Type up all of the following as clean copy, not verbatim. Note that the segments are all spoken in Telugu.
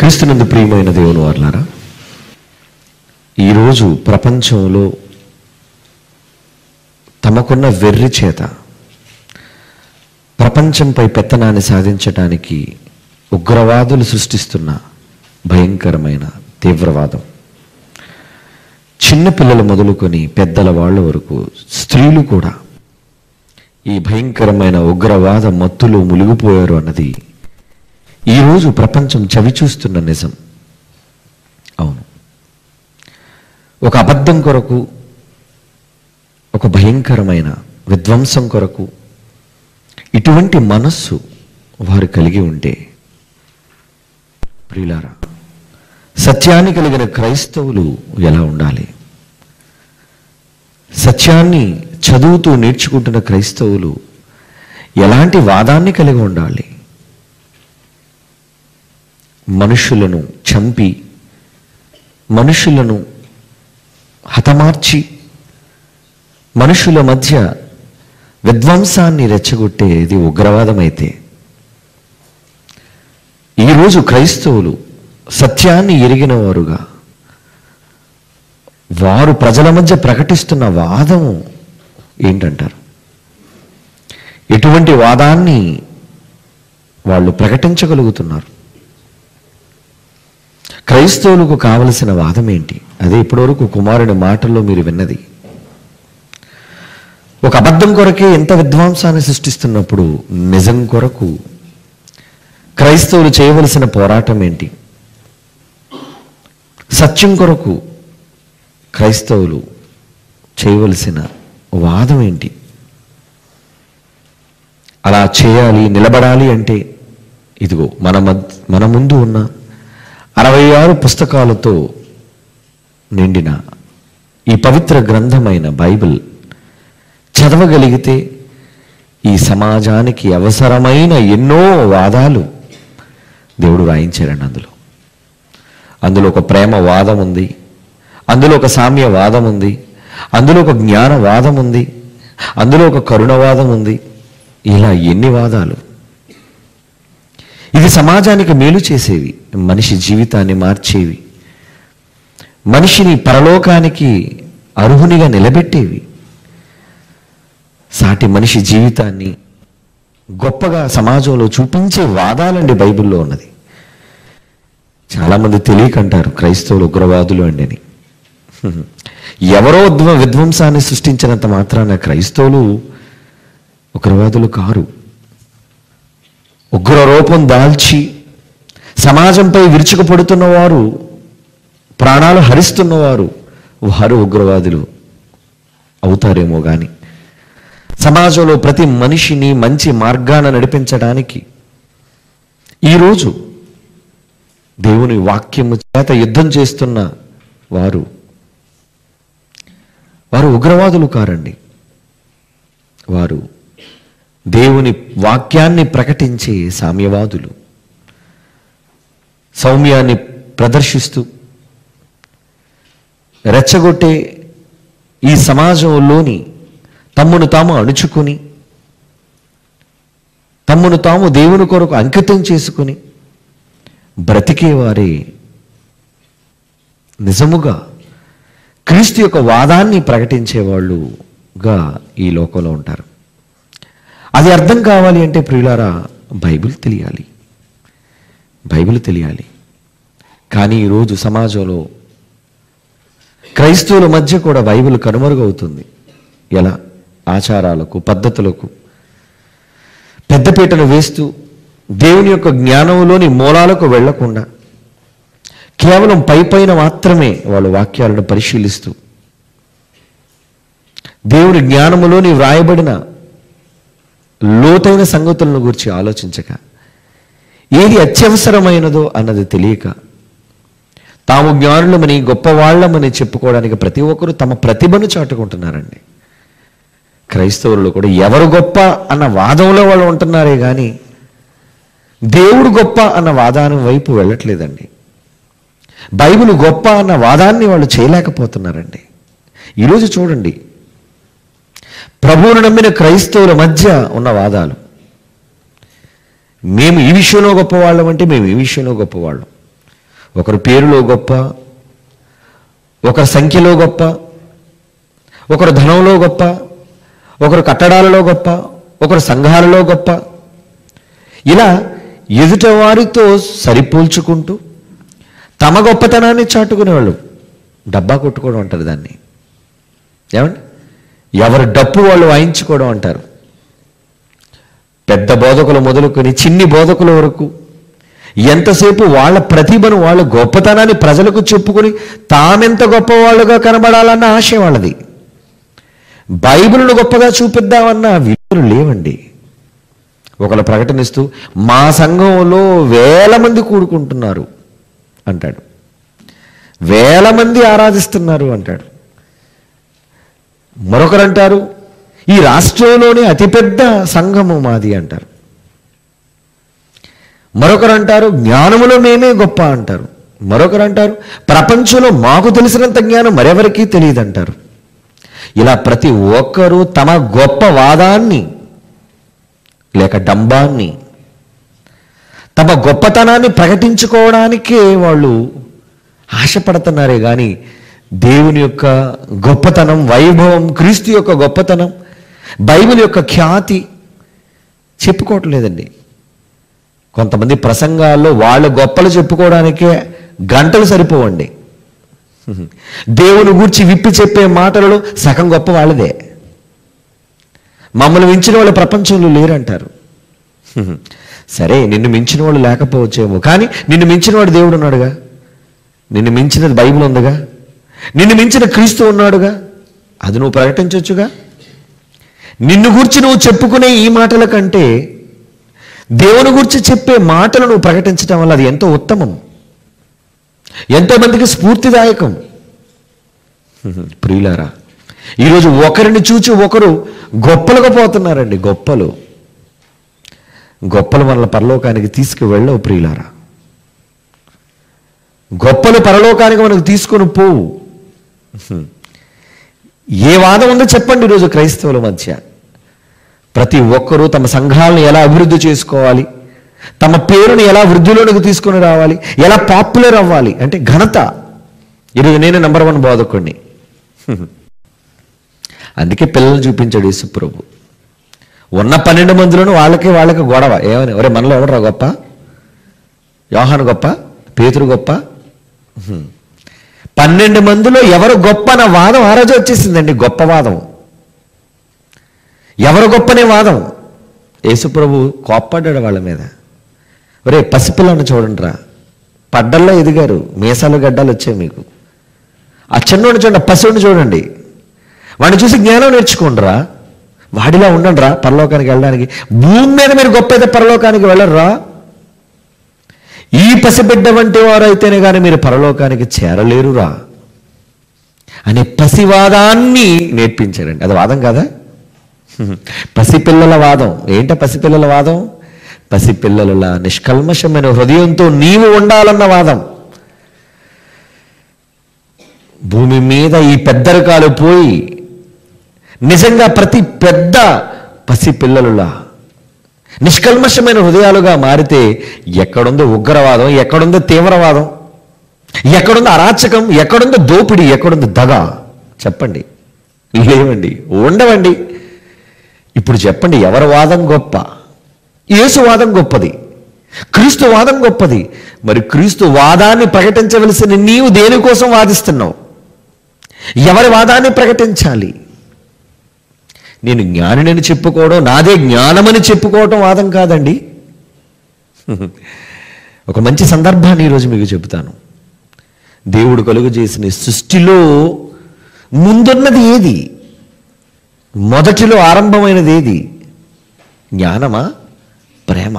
క్రీస్తునందు ప్రియమైన దేవుని వారలారా, ఈరోజు ప్రపంచంలో తమకున్న వెర్రి చేత ప్రపంచంపై పెత్తనాన్ని సాధించడానికి ఉగ్రవాదులు సృష్టిస్తున్న భయంకరమైన తీవ్రవాదం, చిన్నపిల్లలు మొదలుకొని పెద్దల వాళ్ళ వరకు స్త్రీలు కూడా ఈ భయంకరమైన ఉగ్రవాద మత్తులో మునిగిపోయారు అన్నది ఈరోజు ప్రపంచం చవిచూస్తున్న నిజం. అవును, ఒక అబద్ధం కొరకు, ఒక భయంకరమైన విధ్వంసం కొరకు ఇటువంటి మనస్సు వారు కలిగి ఉంటే, ప్రియులారా, సత్యాన్ని కలిగిన క్రైస్తవులు ఎలా ఉండాలి? సత్యాన్ని చదువుతూ నేర్చుకుంటున్న క్రైస్తవులు ఎలాంటి వాదాన్ని కలిగి ఉండాలి? మనుషులను చంపి, మనుషులను హతమార్చి, మనుషుల మధ్య విధ్వంసాన్ని రెచ్చగొట్టేది ఉగ్రవాదమైతే, ఈరోజు క్రైస్తవులు సత్యాన్ని ఎరిగిన వారుగా వారు ప్రజల మధ్య ప్రకటిస్తున్న వాదము ఏంటంటారు? ఎటువంటి వాదాన్ని వాళ్ళు ప్రకటించగలుగుతున్నారు? క్రైస్తవులకు కావలసిన వాదం ఏంటి? అదే ఇప్పటివరకు కుమారుని మాటల్లో మీరు విన్నది. ఒక అబద్ధం కొరకే ఎంత విధ్వంసాన్ని సృష్టిస్తున్నప్పుడు నిజం కొరకు క్రైస్తవులు చేయవలసిన పోరాటం ఏంటి? సత్యం కొరకు క్రైస్తవులు చేయవలసిన వాదం ఏంటి? అలా చేయాలి, నిలబడాలి అంటే ఇదిగో మన ముందు ఉన్న 66 పుస్తకాలతో నిండిన ఈ పవిత్ర గ్రంథమైన బైబిల్ చదవగలిగితే ఈ సమాజానికి అవసరమైన ఎన్నో వాదాలు దేవుడు రాయించారండి. అందులో ఒక ప్రేమ వాదం ఉంది, అందులో ఒక సామ్యవాదం ఉంది, అందులో ఒక జ్ఞానవాదం ఉంది, అందులో ఒక కరుణవాదం ఉంది. ఇలా ఎన్ని వాదాలు! ఇది సమాజానికి మేలు చేసేవి, మనిషి జీవితాన్ని మార్చేవి, మనిషిని పరలోకానికి అర్హునిగా నిలబెట్టేవి, సాటి మనిషి జీవితాన్ని గొప్పగా సమాజంలో చూపించే వాదాలండి బైబిల్లో ఉన్నది. చాలామంది తెలియకంటారు క్రైస్తవులు ఉగ్రవాదులు అండి అని. ఎవరో విధ్వంసాన్ని సృష్టించినంత మాత్రాన క్రైస్తవులు ఉగ్రవాదులు కారు. ఉగ్ర రూపం దాల్చి సమాజంపై విరుచుకుపడుతున్నవారు, ప్రాణాలు హరిస్తున్నవారు, వారు ఉగ్రవాదులు అవుతారేమో కానీ సమాజంలో ప్రతి మనిషిని మంచి మార్గాన నడిపించడానికి ఈరోజు దేవుని వాక్యము చేత యుద్ధం చేస్తున్న వారు ఉగ్రవాదులు కారండి. వారు దేవుని వాక్యాన్ని ప్రకటించే సామ్యవాదులు. సౌమ్యాన్ని ప్రదర్శిస్తూ రెచ్చగొట్టే ఈ సమాజంలోని తమ్మును తాము అణుచుకుని, తమ్మును తాము దేవుని కొరకు అంకితం చేసుకుని బ్రతికేవారే నిజముగా క్రీస్తు యొక్క వాదాన్ని ప్రకటించేవాళ్ళుగా ఈ లోకంలో ఉంటారు. అది అర్థం కావాలి అంటే ప్రియులారా, బైబిల్ తెలియాలి. కానీ ఈరోజు సమాజంలో క్రైస్తవుల మధ్య కూడా బైబిల్ కనుమరుగవుతుంది. ఎలా? ఆచారాలకు, పద్ధతులకు పెద్దపీటను వేస్తూ దేవుని యొక్క జ్ఞానంలోని మూలాలకు వెళ్లకుండా కేవలం పైన మాత్రమే వాళ్ళు వాక్యాలను పరిశీలిస్తూ దేవుని జ్ఞానములోని వ్రాయబడిన లోతైన సంగతులను గురించి ఆలోచించక, ఏది అత్యవసరమైనదో అన్నది తెలియక, తాము జ్ఞానులమని గొప్పవాళ్లమని చెప్పుకోవడానికి ప్రతి ఒక్కరూ తమ ప్రతిభను చాటుకుంటున్నారండి. క్రైస్తవులు కూడా ఎవరు గొప్ప అన్న వాదంలో వాళ్ళు ఉంటున్నారే కానీ దేవుడు గొప్ప అన్న వాదాన్ని వైపు వెళ్ళట్లేదండి. బైబిల్ గొప్ప అన్న వాదాన్ని వాళ్ళు చేయలేకపోతున్నారండి. ఈరోజు చూడండి, ప్రభువును నమ్మిన క్రైస్తవుల మధ్య ఉన్న వాదాలు. మేము ఈ విషయంలో గొప్పవాళ్ళం అంటే మేము ఈ విషయంలో గొప్పవాళ్ళం. ఒకరు పేరులో గొప్ప, ఒకరు సంఖ్యలో గొప్ప, ఒకరు ధనంలో గొప్ప, ఒకరు కట్టడాలలో గొప్ప, ఒకరు సంఘాలలో గొప్ప. ఇలా ఎదుటివారితో సరిపోల్చుకుంటూ తమ గొప్పతనాన్ని చాటుకునేవాళ్ళు. డబ్బా కొట్టుకోవడం అంటారు దాన్ని. ఏమండి? ఎవరు డప్పు వాళ్ళు వాయించుకోవడం అంటారు. పెద్ద బోధకులు మొదలుకొని చిన్ని బోధకుల వరకు ఎంతసేపు వాళ్ళ ప్రతిభను, వాళ్ళ గొప్పతనాన్ని ప్రజలకు చెప్పుకొని తామెంత గొప్పవాళ్ళుగా కనబడాలన్న ఆశ వాళ్ళది. బైబిల్ను గొప్పగా చూపిద్దామన్న విలువలు లేవండి. ఒకళ్ళు ప్రకటనిస్తూ మా సంఘంలో 1000 మంది కూడుకుంటున్నారు అంటాడు, 1000 మంది ఆరాధిస్తున్నారు అంటాడు. మరొకరు అంటారు ఈ రాష్ట్రంలోనే అతిపెద్ద సంఘము మాది అంటారు. మరొకరు అంటారు జ్ఞానములో మేమే గొప్ప అంటారు. మరొకరు అంటారు ప్రపంచంలో మాకు తెలిసినంత జ్ఞానం మరెవరికీ తెలియదంటారు. ఇలా ప్రతి ఒక్కరూ తమ గొప్ప వాదాన్ని లేక డంబాన్ని, తమ గొప్పతనాన్ని ప్రకటించుకోవడానికే వాళ్ళు ఆశపడుతున్నారే కానీ దేవుని యొక్క గొప్పతనం, వైభవం, క్రీస్తు యొక్క గొప్పతనం, బైబిల్ యొక్క ఖ్యాతి చెప్పుకోవట్లేదండి. కొంతమంది ప్రసంగాల్లో వాళ్ళ గొప్పలు చెప్పుకోవడానికే గంటలు సరిపోవండి. దేవుని గూర్చి విప్పి చెప్పే మాటలలో సగం గొప్ప వాళ్ళదే. మమ్మల్ని మించిన వాళ్ళు ప్రపంచంలో లేరంటారు. సరే, నిన్ను మించిన వాళ్ళు లేకపోవచ్చేమో, కానీ నిన్ను మించినవాడు దేవుడు ఉన్నాడుగా, నిన్ను మించినది బైబిల్ ఉందిగా, నిన్ను మించిన క్రీస్తు ఉన్నాడుగా, అది నువ్వు ప్రకటించవచ్చుగా. నిన్ను గూర్చి నువ్వు చెప్పుకునే ఈ మాటల కంటే దేవుని గురించి చెప్పే మాటలు నువ్వు ప్రకటించడం వల్ల అది ఎంతో ఉత్తమం, ఎంతోమందికి స్ఫూర్తిదాయకం. ప్రియులారా, ఈరోజు ఒకరిని చూచి ఒకరు గొప్పలుగా పోతున్నారండి. గొప్పలు మనల్ని పరలోకానికి తీసుకువెళ్ళవు ప్రియులారా. గొప్పలు పరలోకానికి మనకు తీసుకొని పోవు. ఏ వాదం ఉందో చెప్పండి. ఈరోజు క్రైస్తవుల మధ్య ప్రతి ఒక్కరూ తమ సంఘాలను ఎలా అభివృద్ధి చేసుకోవాలి, తమ పేరుని ఎలా వృద్ధిలోనికి తీసుకొని రావాలి, ఎలా పాపులర్ అవ్వాలి అంటే ఘనత. ఈరోజు నేనే నంబర్ 1 బోధకుడిని. అందుకే పిల్లల్ని చూపించాడు యేసు ప్రభు. ఉన్న 12 మందిలోనూ వాళ్ళకి గొడవ. ఏమని? ఒరే మనలో ఎవడరా గొప్ప? యోహాను గొప్ప? పేతురు గొప్ప? 12 మందిలో ఎవరు గొప్ప అన్న వాదం ఆ రోజు వచ్చేసిందండి. గొప్ప వాదం, ఎవరు గొప్పనే వాదం. యేసు ప్రభు కోప్పడ్డాడు వాళ్ళ మీద. ఒరే పసిపిల్లను చూడండి రా, పడ్డల్లో ఎదిగారు, మీసాలు గడ్డాలు వచ్చాయి మీకు. ఆ చిన్నోడిని చూడండి, పసివాడిని చూడండి, వాడిని చూసి జ్ఞానం నేర్చుకోండిరా, వాడిలా ఉండండిరా పరలోకానికి వెళ్ళడానికి. భూమి మీద మీరు గొప్ప అయితే పరలోకానికి వెళ్ళరురా. ఈ పసిబిడ్డ వంటి వారు అయితేనే కానీ మీరు పరలోకానికి చేరలేరురా అనే పసివాదాన్ని నేర్పించాడండి. అది వాదం కాదా? పసిపిల్లల వాదం. ఏంట పసిపిల్లల వాదం? పసిపిల్లల నిష్కల్మషమైన హృదయంతో నీవు ఉండాలన్న వాదం. భూమి మీద ఈ పెద్దరికాలు పోయి నిజంగా ప్రతి పెద్ద పసిపిల్లలులా నిష్కల్మషమైన హృదయాలుగా మారితే ఎక్కడుందో ఉగ్రవాదం, ఎక్కడుందో తీవ్రవాదం, ఎక్కడుందో అరాచకం, ఎక్కడుందో దోపిడీ, ఎక్కడుందో దగ? చెప్పండి. లేవండి, ఉండవండి. ఇప్పుడు చెప్పండి, ఎవరి వాదం గొప్ప? యేసు వాదం గొప్పది, క్రీస్తు వాదం గొప్పది. మరి క్రీస్తు వాదాన్ని ప్రకటించవలసిన నీవు దేనికోసం వాదిస్తున్నావు? ఎవరి వాదాన్ని ప్రకటించాలి? నేను జ్ఞానిని చెప్పుకోవడం, నాదే జ్ఞానమని చెప్పుకోవటం వాదం కాదండి. ఒక మంచి సందర్భాన్ని ఈరోజు మీకు చెబుతాను. దేవుడు కలుగు చేసిన సృష్టిలో ముందున్నది ఏది? మొదటిలో ఆరంభమైనది ఏది? జ్ఞానమా, ప్రేమ?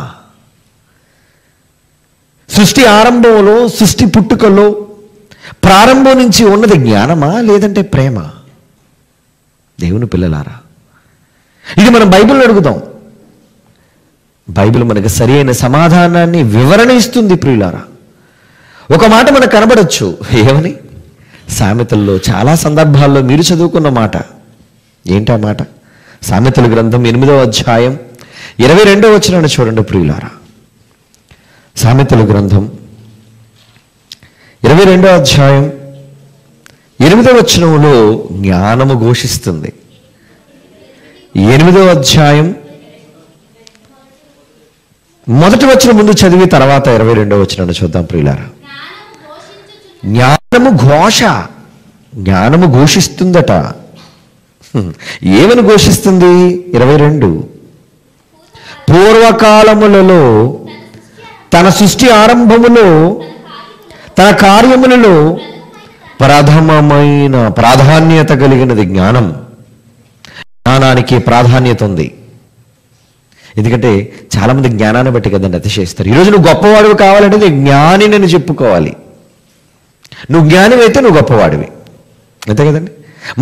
సృష్టి ఆరంభంలో, సృష్టి పుట్టుకలో ప్రారంభం నుంచి ఉన్నది జ్ఞానమా లేదంటే ప్రేమ? దేవుని పిల్లలారా, ఇది మనం బైబిల్లో అడుగుదాం. బైబిల్ మనకు సరి అయిన సమాధానాన్ని, వివరణ ఇస్తుంది ప్రియులారా. ఒక మాట మనకు కనబడచ్చు. ఏమని? సామెతల్లో చాలా సందర్భాల్లో మీరు చదువుకున్న మాట. ఏంటా మాట? సామెతల గ్రంథం 8వ అధ్యాయం 22వ వచనాన్ని చూడండి ప్రియులారా. సామెతల గ్రంథం 22వ అధ్యాయం 8వ వచనంలో జ్ఞానము ఘోషిస్తుంది. 8వ అధ్యాయం మొదటి వచనం ముందు చదివి తర్వాత 22వ వచనాన్ని చూద్దాం ప్రియులారా. జ్ఞానము ఘోషిస్తుందట. ఏమని ఘోషిస్తుంది? 22, పూర్వకాలములలో తన సృష్టి ఆరంభములో తన కార్యములలో ప్రథమమైన ప్రాధాన్యత కలిగినది జ్ఞానం. జ్ఞానానికి ప్రాధాన్యత ఉంది. ఎందుకంటే చాలామంది జ్ఞానాన్ని బట్టి కదండి అతిశయిస్తారు. ఈరోజు నువ్వు గొప్పవాడివి కావాలంటే నీ జ్ఞాని నేను చెప్పుకోవాలి. నువ్వు జ్ఞానివి అయితే నువ్వు గొప్పవాడివి, అంతే కదండి.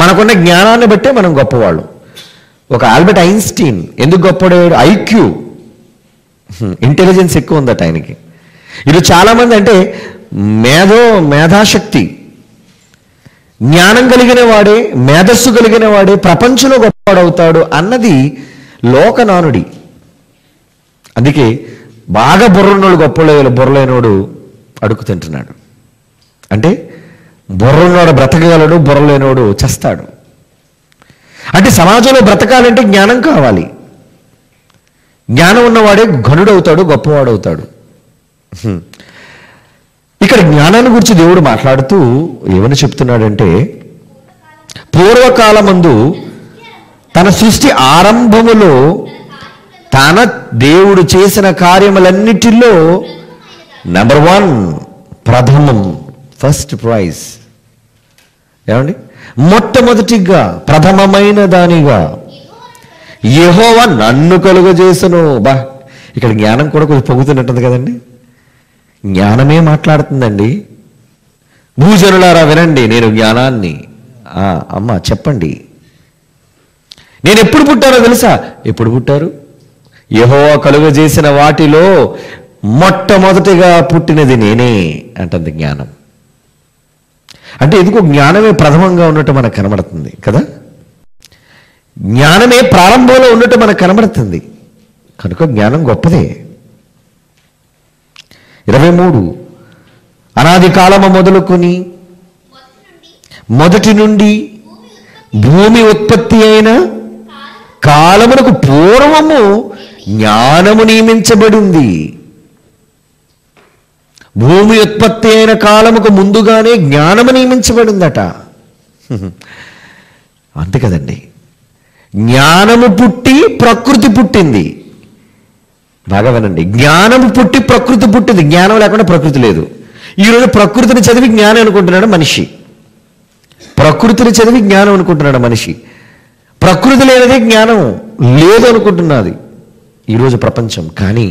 మనకున్న జ్ఞానాన్ని బట్టే మనం గొప్పవాళ్ళు. ఒక ఆల్బర్ట్ ఐన్స్టీన్ ఎందుకు గొప్పవాడు? ఐక్యూ, ఇంటెలిజెన్స్ ఎక్కువ ఉందట ఆయనకి. ఈరోజు చాలామంది అంటే మేధాశక్తి, జ్ఞానం కలిగిన వాడే, మేధస్సు కలిగిన వాడే ప్రపంచంలో గొప్పవాడవుతాడు అన్నది లోకనానుడి. అందుకే బాగా బుర్రన్నోడు గొప్పవాడు, బుర్రలేనోడు అడుగు తింటున్నాడు. అంటే బుర్రన్నోడు బ్రతకగలడు, బుర్రలేనోడు చస్తాడు. అంటే సమాజంలో బ్రతకాలంటే జ్ఞానం కావాలి. జ్ఞానం ఉన్నవాడే ఘనుడవుతాడు, గొప్పవాడవుతాడు. ఇక్కడ జ్ఞానాన్ని గురించి దేవుడు మాట్లాడుతూ ఏమని చెప్తున్నాడంటే, పూర్వకాలమందు తన సృష్టి ఆరంభములో తన దేవుడు చేసిన కార్యములన్నిటిలో నెంబర్ 1, ప్రథమం, ఫస్ట్ ప్రైజ్. ఏమండి? మొట్టమొదటిగా ప్రథమమైన దానిగా యెహోవా నన్ను కలుగజేసెను. బా, ఇక్కడ జ్ఞానం కూడా కొంచెం పొగుతున్నట్టుంది కదండి. జ్ఞానమే మాట్లాడుతుందండి. భూజనులారా వినండి, నేను జ్ఞానాన్ని. అమ్మ చెప్పండి, నేను ఎప్పుడు పుట్టానో తెలుసా? ఎప్పుడు పుట్టారు? యెహోవా కలుగజేసిన వాటిలో మొట్టమొదటిగా పుట్టినది నేనే అంటుంది జ్ఞానం. అంటే ఎందుకో జ్ఞానమే ప్రథమంగా ఉన్నట్టు మనకు కనబడుతుంది కదా. జ్ఞానమే ప్రారంభంలో ఉన్నట్టు మనకు కనబడుతుంది. కనుక జ్ఞానం గొప్పదే. 23, అనాది కాలము మొదలుకొని మొదటి నుండి భూమి ఉత్పత్తి అయిన కాలమునకు పూర్వము జ్ఞానము నియమించబడింది. భూమి ఉత్పత్తి అయిన కాలముకు ముందుగానే జ్ఞానము నియమించబడిందట. అంతే కదండి. జ్ఞానము పుట్టి ప్రకృతి పుట్టింది. బాగా వినండి, జ్ఞానము పుట్టి ప్రకృతి పుట్టింది. జ్ఞానం లేకుండా ప్రకృతి లేదు. ఈరోజు ప్రకృతిని చదివి జ్ఞానం అనుకుంటున్నాడు మనిషి. ప్రకృతిని చదివి జ్ఞానం అనుకుంటున్నాడు మనిషి. ప్రకృతి లేనిదే జ్ఞానం లేదు అనుకుంటున్నది ఈరోజు ప్రపంచం. కానీ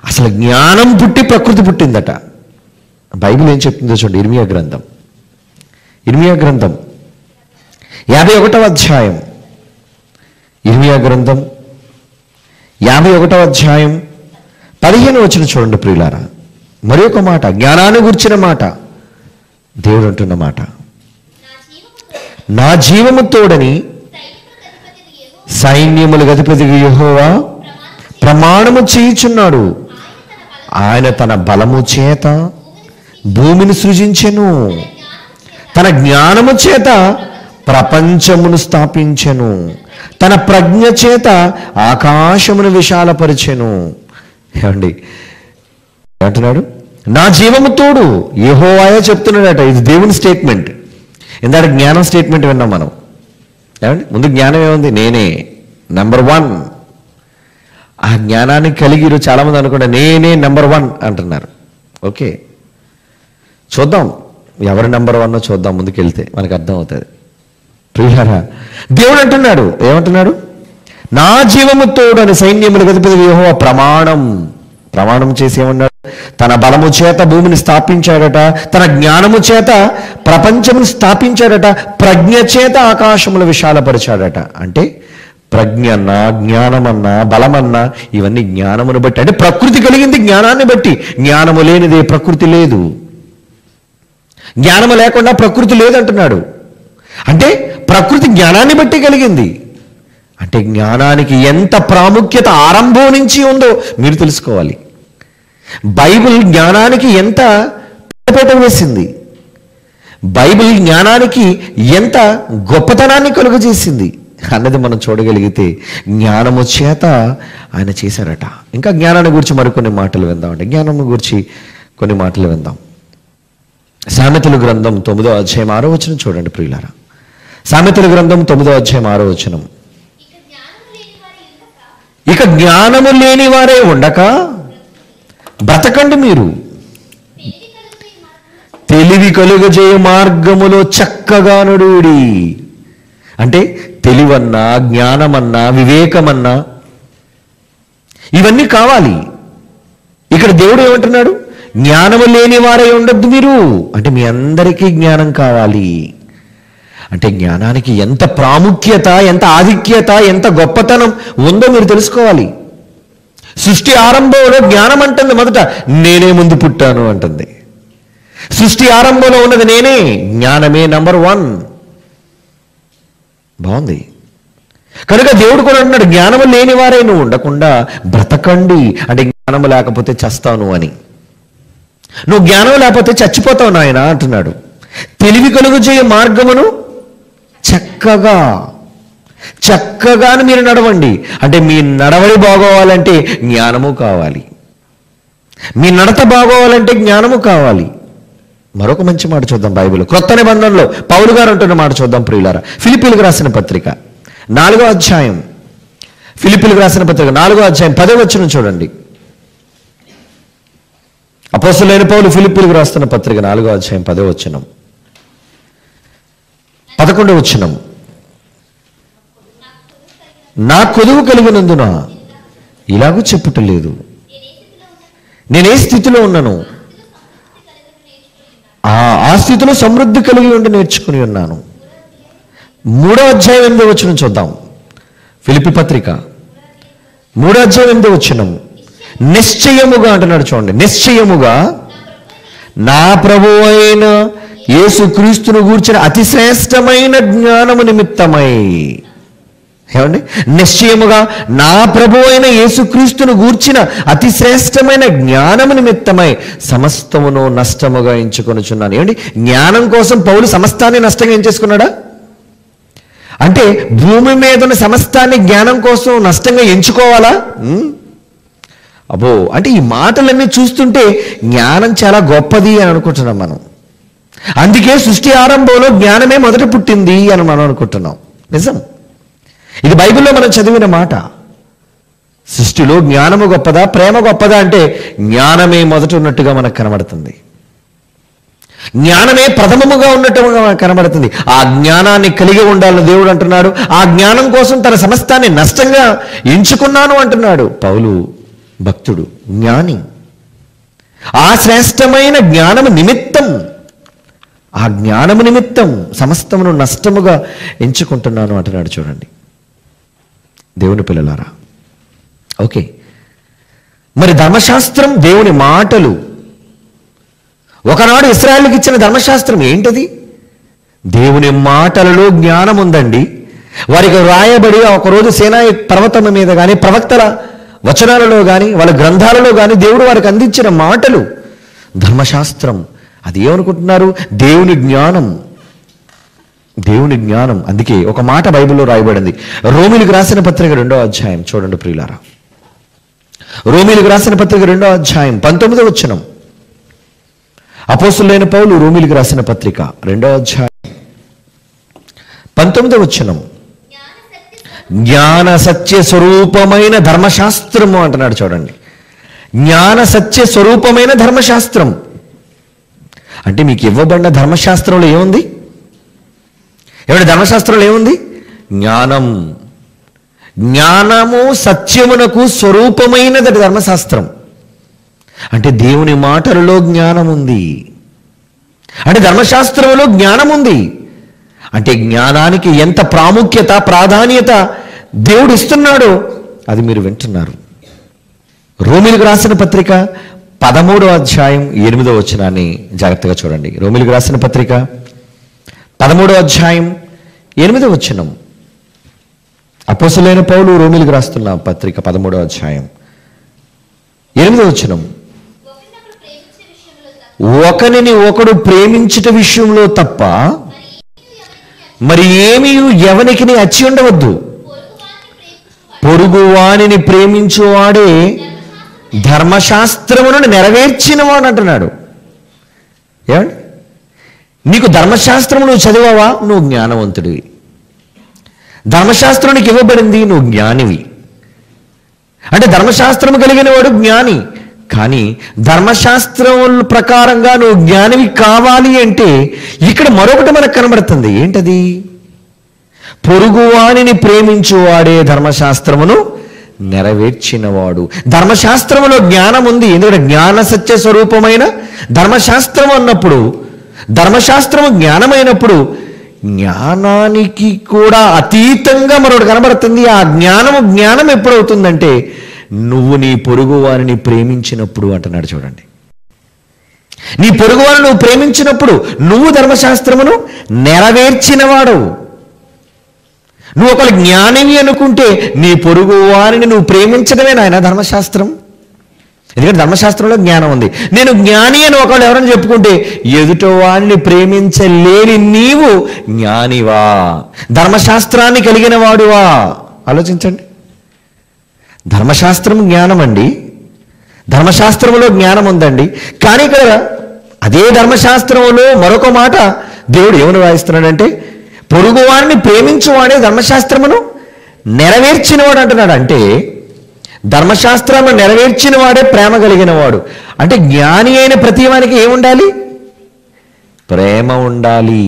అసలు జ్ఞానం పుట్టి ప్రకృతి పుట్టిందట. బైబిల్ ఏం చెప్తుందో చూడండి. ఇర్మియా గ్రంథం 51వ అధ్యాయం. ఇర్మియా గ్రంథం 51వ అధ్యాయం 15వ వచనం చూడండి ప్రియులారా. మరి ఒక మాట, జ్ఞానాన్ని గురించిన మాట, దేవుడు అంటున్న మాట. నా జీవము తోడని సైన్యములకు అధిపతిగా యెహోవా ప్రమాణము చేయుచున్నాడు. ఆయన తన బలము చేత భూమిని సృజించెను, తన జ్ఞానము చేత ప్రపంచమును స్థాపించెను, తన ప్రజ్ఞ చేత ఆకాశమును విశాలపరిచెను. ఏమండి అంటున్నాడు? నా జీవము తోడు. యెహోవాయే చెప్తున్నాడట. ఇది దేవుని స్టేట్మెంట్. ఇందాక జ్ఞానం స్టేట్మెంట్ విన్నాం మనం. ఏమండి? ముందు జ్ఞానం ఏముంది? నేనే నెంబర్ 1. ఆ జ్ఞానాన్ని కలిగి చాలామంది అనుకుంటా నేనే నెంబర్ 1 అంటున్నారు. ఓకే, చూద్దాం ఎవరు నెంబర్ 1 చూద్దాం. ముందుకెళ్తే మనకు అర్థం అవుతుంది. ప్రియులారా, దేవుడు అంటున్నాడు, ఏమంటున్నాడు? నా జీవము తోడు అని సైన్యములకు అధిపతి యెహోవా ప్రమాణం చేసి ఏమన్నాడు? తన బలము చేత భూమిని స్థాపించాడట, తన జ్ఞానము చేత ప్రపంచమును స్థాపించాడట, ప్రజ్ఞ చేత ఆకాశములు విశాలపరిచాడట. అంటే ప్రజ్ఞ అన్నా, జ్ఞానమన్నా, బలమన్నా ఇవన్నీ జ్ఞానమును బట్టి. అంటే ప్రకృతి కలిగింది జ్ఞానాన్ని బట్టి. జ్ఞానము లేనిదే ప్రకృతి లేదు. జ్ఞానము లేకుండా ప్రకృతి లేదంటున్నాడు. అంటే ప్రకృతి జ్ఞానాన్ని బట్టి కలిగింది. అంటే జ్ఞానానికి ఎంత ప్రాముఖ్యత ఆరంభం నుంచి ఉందో మీరు తెలుసుకోవాలి. బైబిల్ జ్ఞానానికి ఎంత పెద్దపీట వేసింది. బైబిల్ జ్ఞానానికి ఎంత గొప్పతనాన్ని కలుగజేసింది అన్నది మనం చూడగలిగితే జ్ఞానము చేత ఆయన చేశారట. ఇంకా జ్ఞానాన్ని గురించి మరికొన్ని మాటలు విందామంటే జ్ఞానం గురించి కొన్ని మాటలు విందాం. సామెతల గ్రంథం 9వ అధ్యాయం 6వ వచనం చూడండి ప్రియులారా. సామెతల గ్రంథం 9వ అధ్యాయం 6వ వచనం. ఇక జ్ఞానము లేని వారే ఉండక బ్రతకండి మీరు, తెలివి కలుగజేయ మార్గములో చక్కగా నడువుడి. అంటే తెలివన్నా, జ్ఞానమన్నా, వివేకమన్నా ఇవన్నీ కావాలి. ఇక్కడ దేవుడు ఏమంటున్నాడు? జ్ఞానము లేని వారే ఉండొద్దు మీరు. అంటే మీ అందరికీ జ్ఞానం కావాలి. అంటే జ్ఞానానికి ఎంత ప్రాముఖ్యత, ఎంత ఆధిక్యత, ఎంత గొప్పతనం ఉందో మీరు తెలుసుకోవాలి. సృష్టి ఆరంభంలో జ్ఞానం అంటుంది మొదట నేనే ముందు పుట్టాను అంటుంది. సృష్టి ఆరంభంలో ఉన్నది నేనే, జ్ఞానమే నంబర్ 1. బాగుంది. కనుక దేవుడు కూడా అంటున్నాడు జ్ఞానము లేని వారే నువ్వు ఉండకుండా బ్రతకండి. అంటే జ్ఞానము లేకపోతే చస్తాను అని. నువ్వు జ్ఞానం లేకపోతే చచ్చిపోతావు నాయన అంటున్నాడు. తెలివి కలుగజేయ మార్గమును చక్కగా మీరు నడవండి. అంటే మీ నడవడి బాగోవాలంటే జ్ఞానము కావాలి. మీ నడత బాగోవాలంటే జ్ఞానము కావాలి. మరొక మంచి మాట చూద్దాం బైబిల్ క్రొత్త నిబంధనలో పౌలు గారు అంటున్న మాట చూద్దాం ప్రియులారా. ఫిలిప్పీలకు రాసిన పత్రిక 4వ అధ్యాయం, ఫిలిప్పీలకు రాసిన పత్రిక 4వ అధ్యాయం 10వ వచనం చూడండి. అపోస్తలుడైన పౌలు ఫిలిప్పీలకు రాస్తున్న పత్రిక 4వ అధ్యాయం 10వ వచనం, 11వ వచనం. నా కొదువు కలిగినందున ఇలాగూ చెప్పుట లేదు, నేనే స్థితిలో ఉన్నాను ఆ స్థితిలో సమృద్ధి కలిగి ఉండి నేర్చుకుని ఉన్నాను. 3వ అధ్యాయం 8వ వచనం చూద్దాం. ఫిలిప్పీ పత్రిక 3వ అధ్యాయం 8వ వచనం. నిశ్చయముగా అంటున్నాడు చూడండి. నిశ్చయముగా నా ప్రభువు అయిన యేసుక్రీస్తును గూర్చిన అతి శ్రేష్టమైన జ్ఞానము నిమిత్తమై. ఏమండి? నిశ్చయముగా నా ప్రభువు అయిన యేసుక్రీస్తును గూర్చిన అతి శ్రేష్టమైన జ్ఞానము నిమిత్తమై సమస్తమును నష్టముగా ఎంచుకొనుచున్నాను. ఏమండి? జ్ఞానం కోసం పౌలు సమస్తాన్ని నష్టంగా ఎంచేసుకున్నాడా? అంటే భూమి మీద ఉన్న సమస్తాన్ని జ్ఞానం కోసం నష్టంగా ఎంచుకోవాలా? అబ్బో, అంటే ఈ మాటలన్నీ చూస్తుంటే జ్ఞానం చాలా గొప్పది అని అనుకుంటున్నాం మనం. అందుకే సృష్టి ఆరంభంలో జ్ఞానమే మొదట పుట్టింది అని మనం అనుకుంటున్నాం. నిజం. ఇది బైబిల్లో మనం చదివిన మాట. సృష్టిలో జ్ఞానము గొప్పదా, ప్రేమ గొప్పదా అంటే జ్ఞానమే మొదట ఉన్నట్టుగా మనకు కనబడుతుంది. జ్ఞానమే ప్రథమముగా ఉన్నట్టుగా కనబడుతుంది. ఆ జ్ఞానాన్ని కలిగి ఉండాలని దేవుడు అంటున్నాడు. ఆ జ్ఞానం కోసం తన సమస్తాన్ని నష్టంగా ఎంచుకున్నాను అంటున్నాడు పౌలు భక్తుడు, జ్ఞాని. ఆ శ్రేష్టమైన జ్ఞానము నిమిత్తం, ఆ జ్ఞానము నిమిత్తం సమస్తమును నష్టముగా ఎంచుకుంటున్నాను అంటున్నాడు. చూడండి దేవుని పిల్లలారా. ఓకే, మరి ధర్మశాస్త్రం, దేవుని మాటలు, ఒకనాడు ఇశ్రాయేలుకి ఇచ్చిన ధర్మశాస్త్రం ఏంటది? దేవుని మాటలలో జ్ఞానం ఉందండి. వారికి రాయబడి ఒకరోజు సీనాయి పర్వతం మీద కానీ, ప్రవక్తల వచనాలలో కానీ, వాళ్ళ గ్రంథాలలో కానీ దేవుడు వారికి అందించిన మాటలు ధర్మశాస్త్రం. అది ఏమనుకుంటున్నారు? దేవుని జ్ఞానం. దేవుని జ్ఞానం. అందుకే ఒక మాట బైబిల్లో రాయబడింది. రోమీలకు రాసిన పత్రిక 2వ అధ్యాయం చూడండి ప్రియులారా. రోమీలకు రాసిన పత్రిక 2వ అధ్యాయం 19వ వచనం. అపోస్తలుడైన పౌలు రోమీలకు రాసిన పత్రిక 2వ అధ్యాయం 19వ వచనం. జ్ఞాన సత్య స్వరూపమైన ధర్మశాస్త్రము అంటున్నాడు. చూడండి, జ్ఞాన సత్య స్వరూపమైన ధర్మశాస్త్రం. అంటే మీకు ఇవ్వబడిన ధర్మశాస్త్రంలో ఏముంది? ఏమంటే ధర్మశాస్త్రంలో ఏముంది? జ్ఞానం. జ్ఞానము సత్యమునకు స్వరూపమైనది ధర్మశాస్త్రం. అంటే దేవుని మాటలలో జ్ఞానం ఉంది. అంటే ధర్మశాస్త్రంలో జ్ఞానం ఉంది. అంటే జ్ఞానానికి ఎంత ప్రాముఖ్యత, ప్రాధాన్యత దేవుడు ఇస్తున్నాడో అది మీరు వింటున్నారు. రోమీలకు రాసిన పత్రిక 13వ అధ్యాయం 8వ వచనాన్ని జాగ్రత్తగా చూడండి. రోమీలకు రాసిన పత్రిక 13వ అధ్యాయం 8వ వచనం. అపోస్తలుడైన పౌలు రోమీలకు రాస్తున్న పత్రిక 13వ అధ్యాయం 8వ వచనం. ఒకనిని ఒకడు ప్రేమించుట విషయంలో తప్ప మరి ఏమీ ఎవనికి అచ్చి ఉండవద్దు. పొరుగువానిని ప్రేమించువాడే ధర్మశాస్త్రమును నెరవేర్చినవాడు అంటున్నాడు. ఏమండి, నీకు ధర్మశాస్త్రము నువ్వు చదివావా, నువ్వు జ్ఞానవంతుడివి. ధర్మశాస్త్రం నీకు ఇవ్వబడింది, నువ్వు జ్ఞానివి. అంటే ధర్మశాస్త్రము కలిగిన వాడు జ్ఞాని. కానీ ధర్మశాస్త్రం ప్రకారంగా నువ్వు జ్ఞానివి కావాలి అంటే ఇక్కడ మరొకటి మనకు కనబడుతుంది. ఏంటది? పొరుగువానిని ప్రేమించువాడే ధర్మశాస్త్రమును నెరవేర్చినవాడు. ధర్మశాస్త్రములో జ్ఞానం ఉంది. ఎందుకంటే జ్ఞాన సత్య స్వరూపమైన ధర్మశాస్త్రం అన్నప్పుడు, ధర్మశాస్త్రము జ్ఞానమైనప్పుడు జ్ఞానానికి కూడా అతీతంగా మరొకటి కనబడుతుంది. ఆ జ్ఞానం ఎప్పుడవుతుందంటే నువ్వు నీ పొరుగువారిని ప్రేమించినప్పుడు అంటున్నాడు. చూడండి, నీ పొరుగువారిని నువ్వు ప్రేమించినప్పుడు నువ్వు ధర్మశాస్త్రమును నెరవేర్చినవాడు. నువ్వు ఒకళ్ళు జ్ఞానివి అనుకుంటే నీ పొరుగు వారిని నువ్వు ప్రేమించడమే నాయన ధర్మశాస్త్రం. ఎందుకంటే ధర్మశాస్త్రంలో జ్ఞానం ఉంది. నేను జ్ఞాని అని ఒకళ్ళు ఎవరైనా చెప్పుకుంటే ఎదుట వారిని ప్రేమించలేని నీవు జ్ఞానివా, ధర్మశాస్త్రాన్ని కలిగిన వాడువా? ఆలోచించండి. ధర్మశాస్త్రం జ్ఞానం అండి, ధర్మశాస్త్రంలో జ్ఞానం ఉందండి. కానీ ఇక్కడ అదే ధర్మశాస్త్రంలో మరొక మాట దేవుడు ఏమని వాయిస్తున్నాడంటే పొరుగువారిని ప్రేమించువాడే ధర్మశాస్త్రమును నెరవేర్చినవాడు అంటున్నాడు. అంటే ధర్మశాస్త్రాన్ని నెరవేర్చిన వాడే ప్రేమ కలిగిన వాడు. అంటే జ్ఞాని అయిన ప్రతి వానికి ఏముండాలి? ప్రేమ ఉండాలి.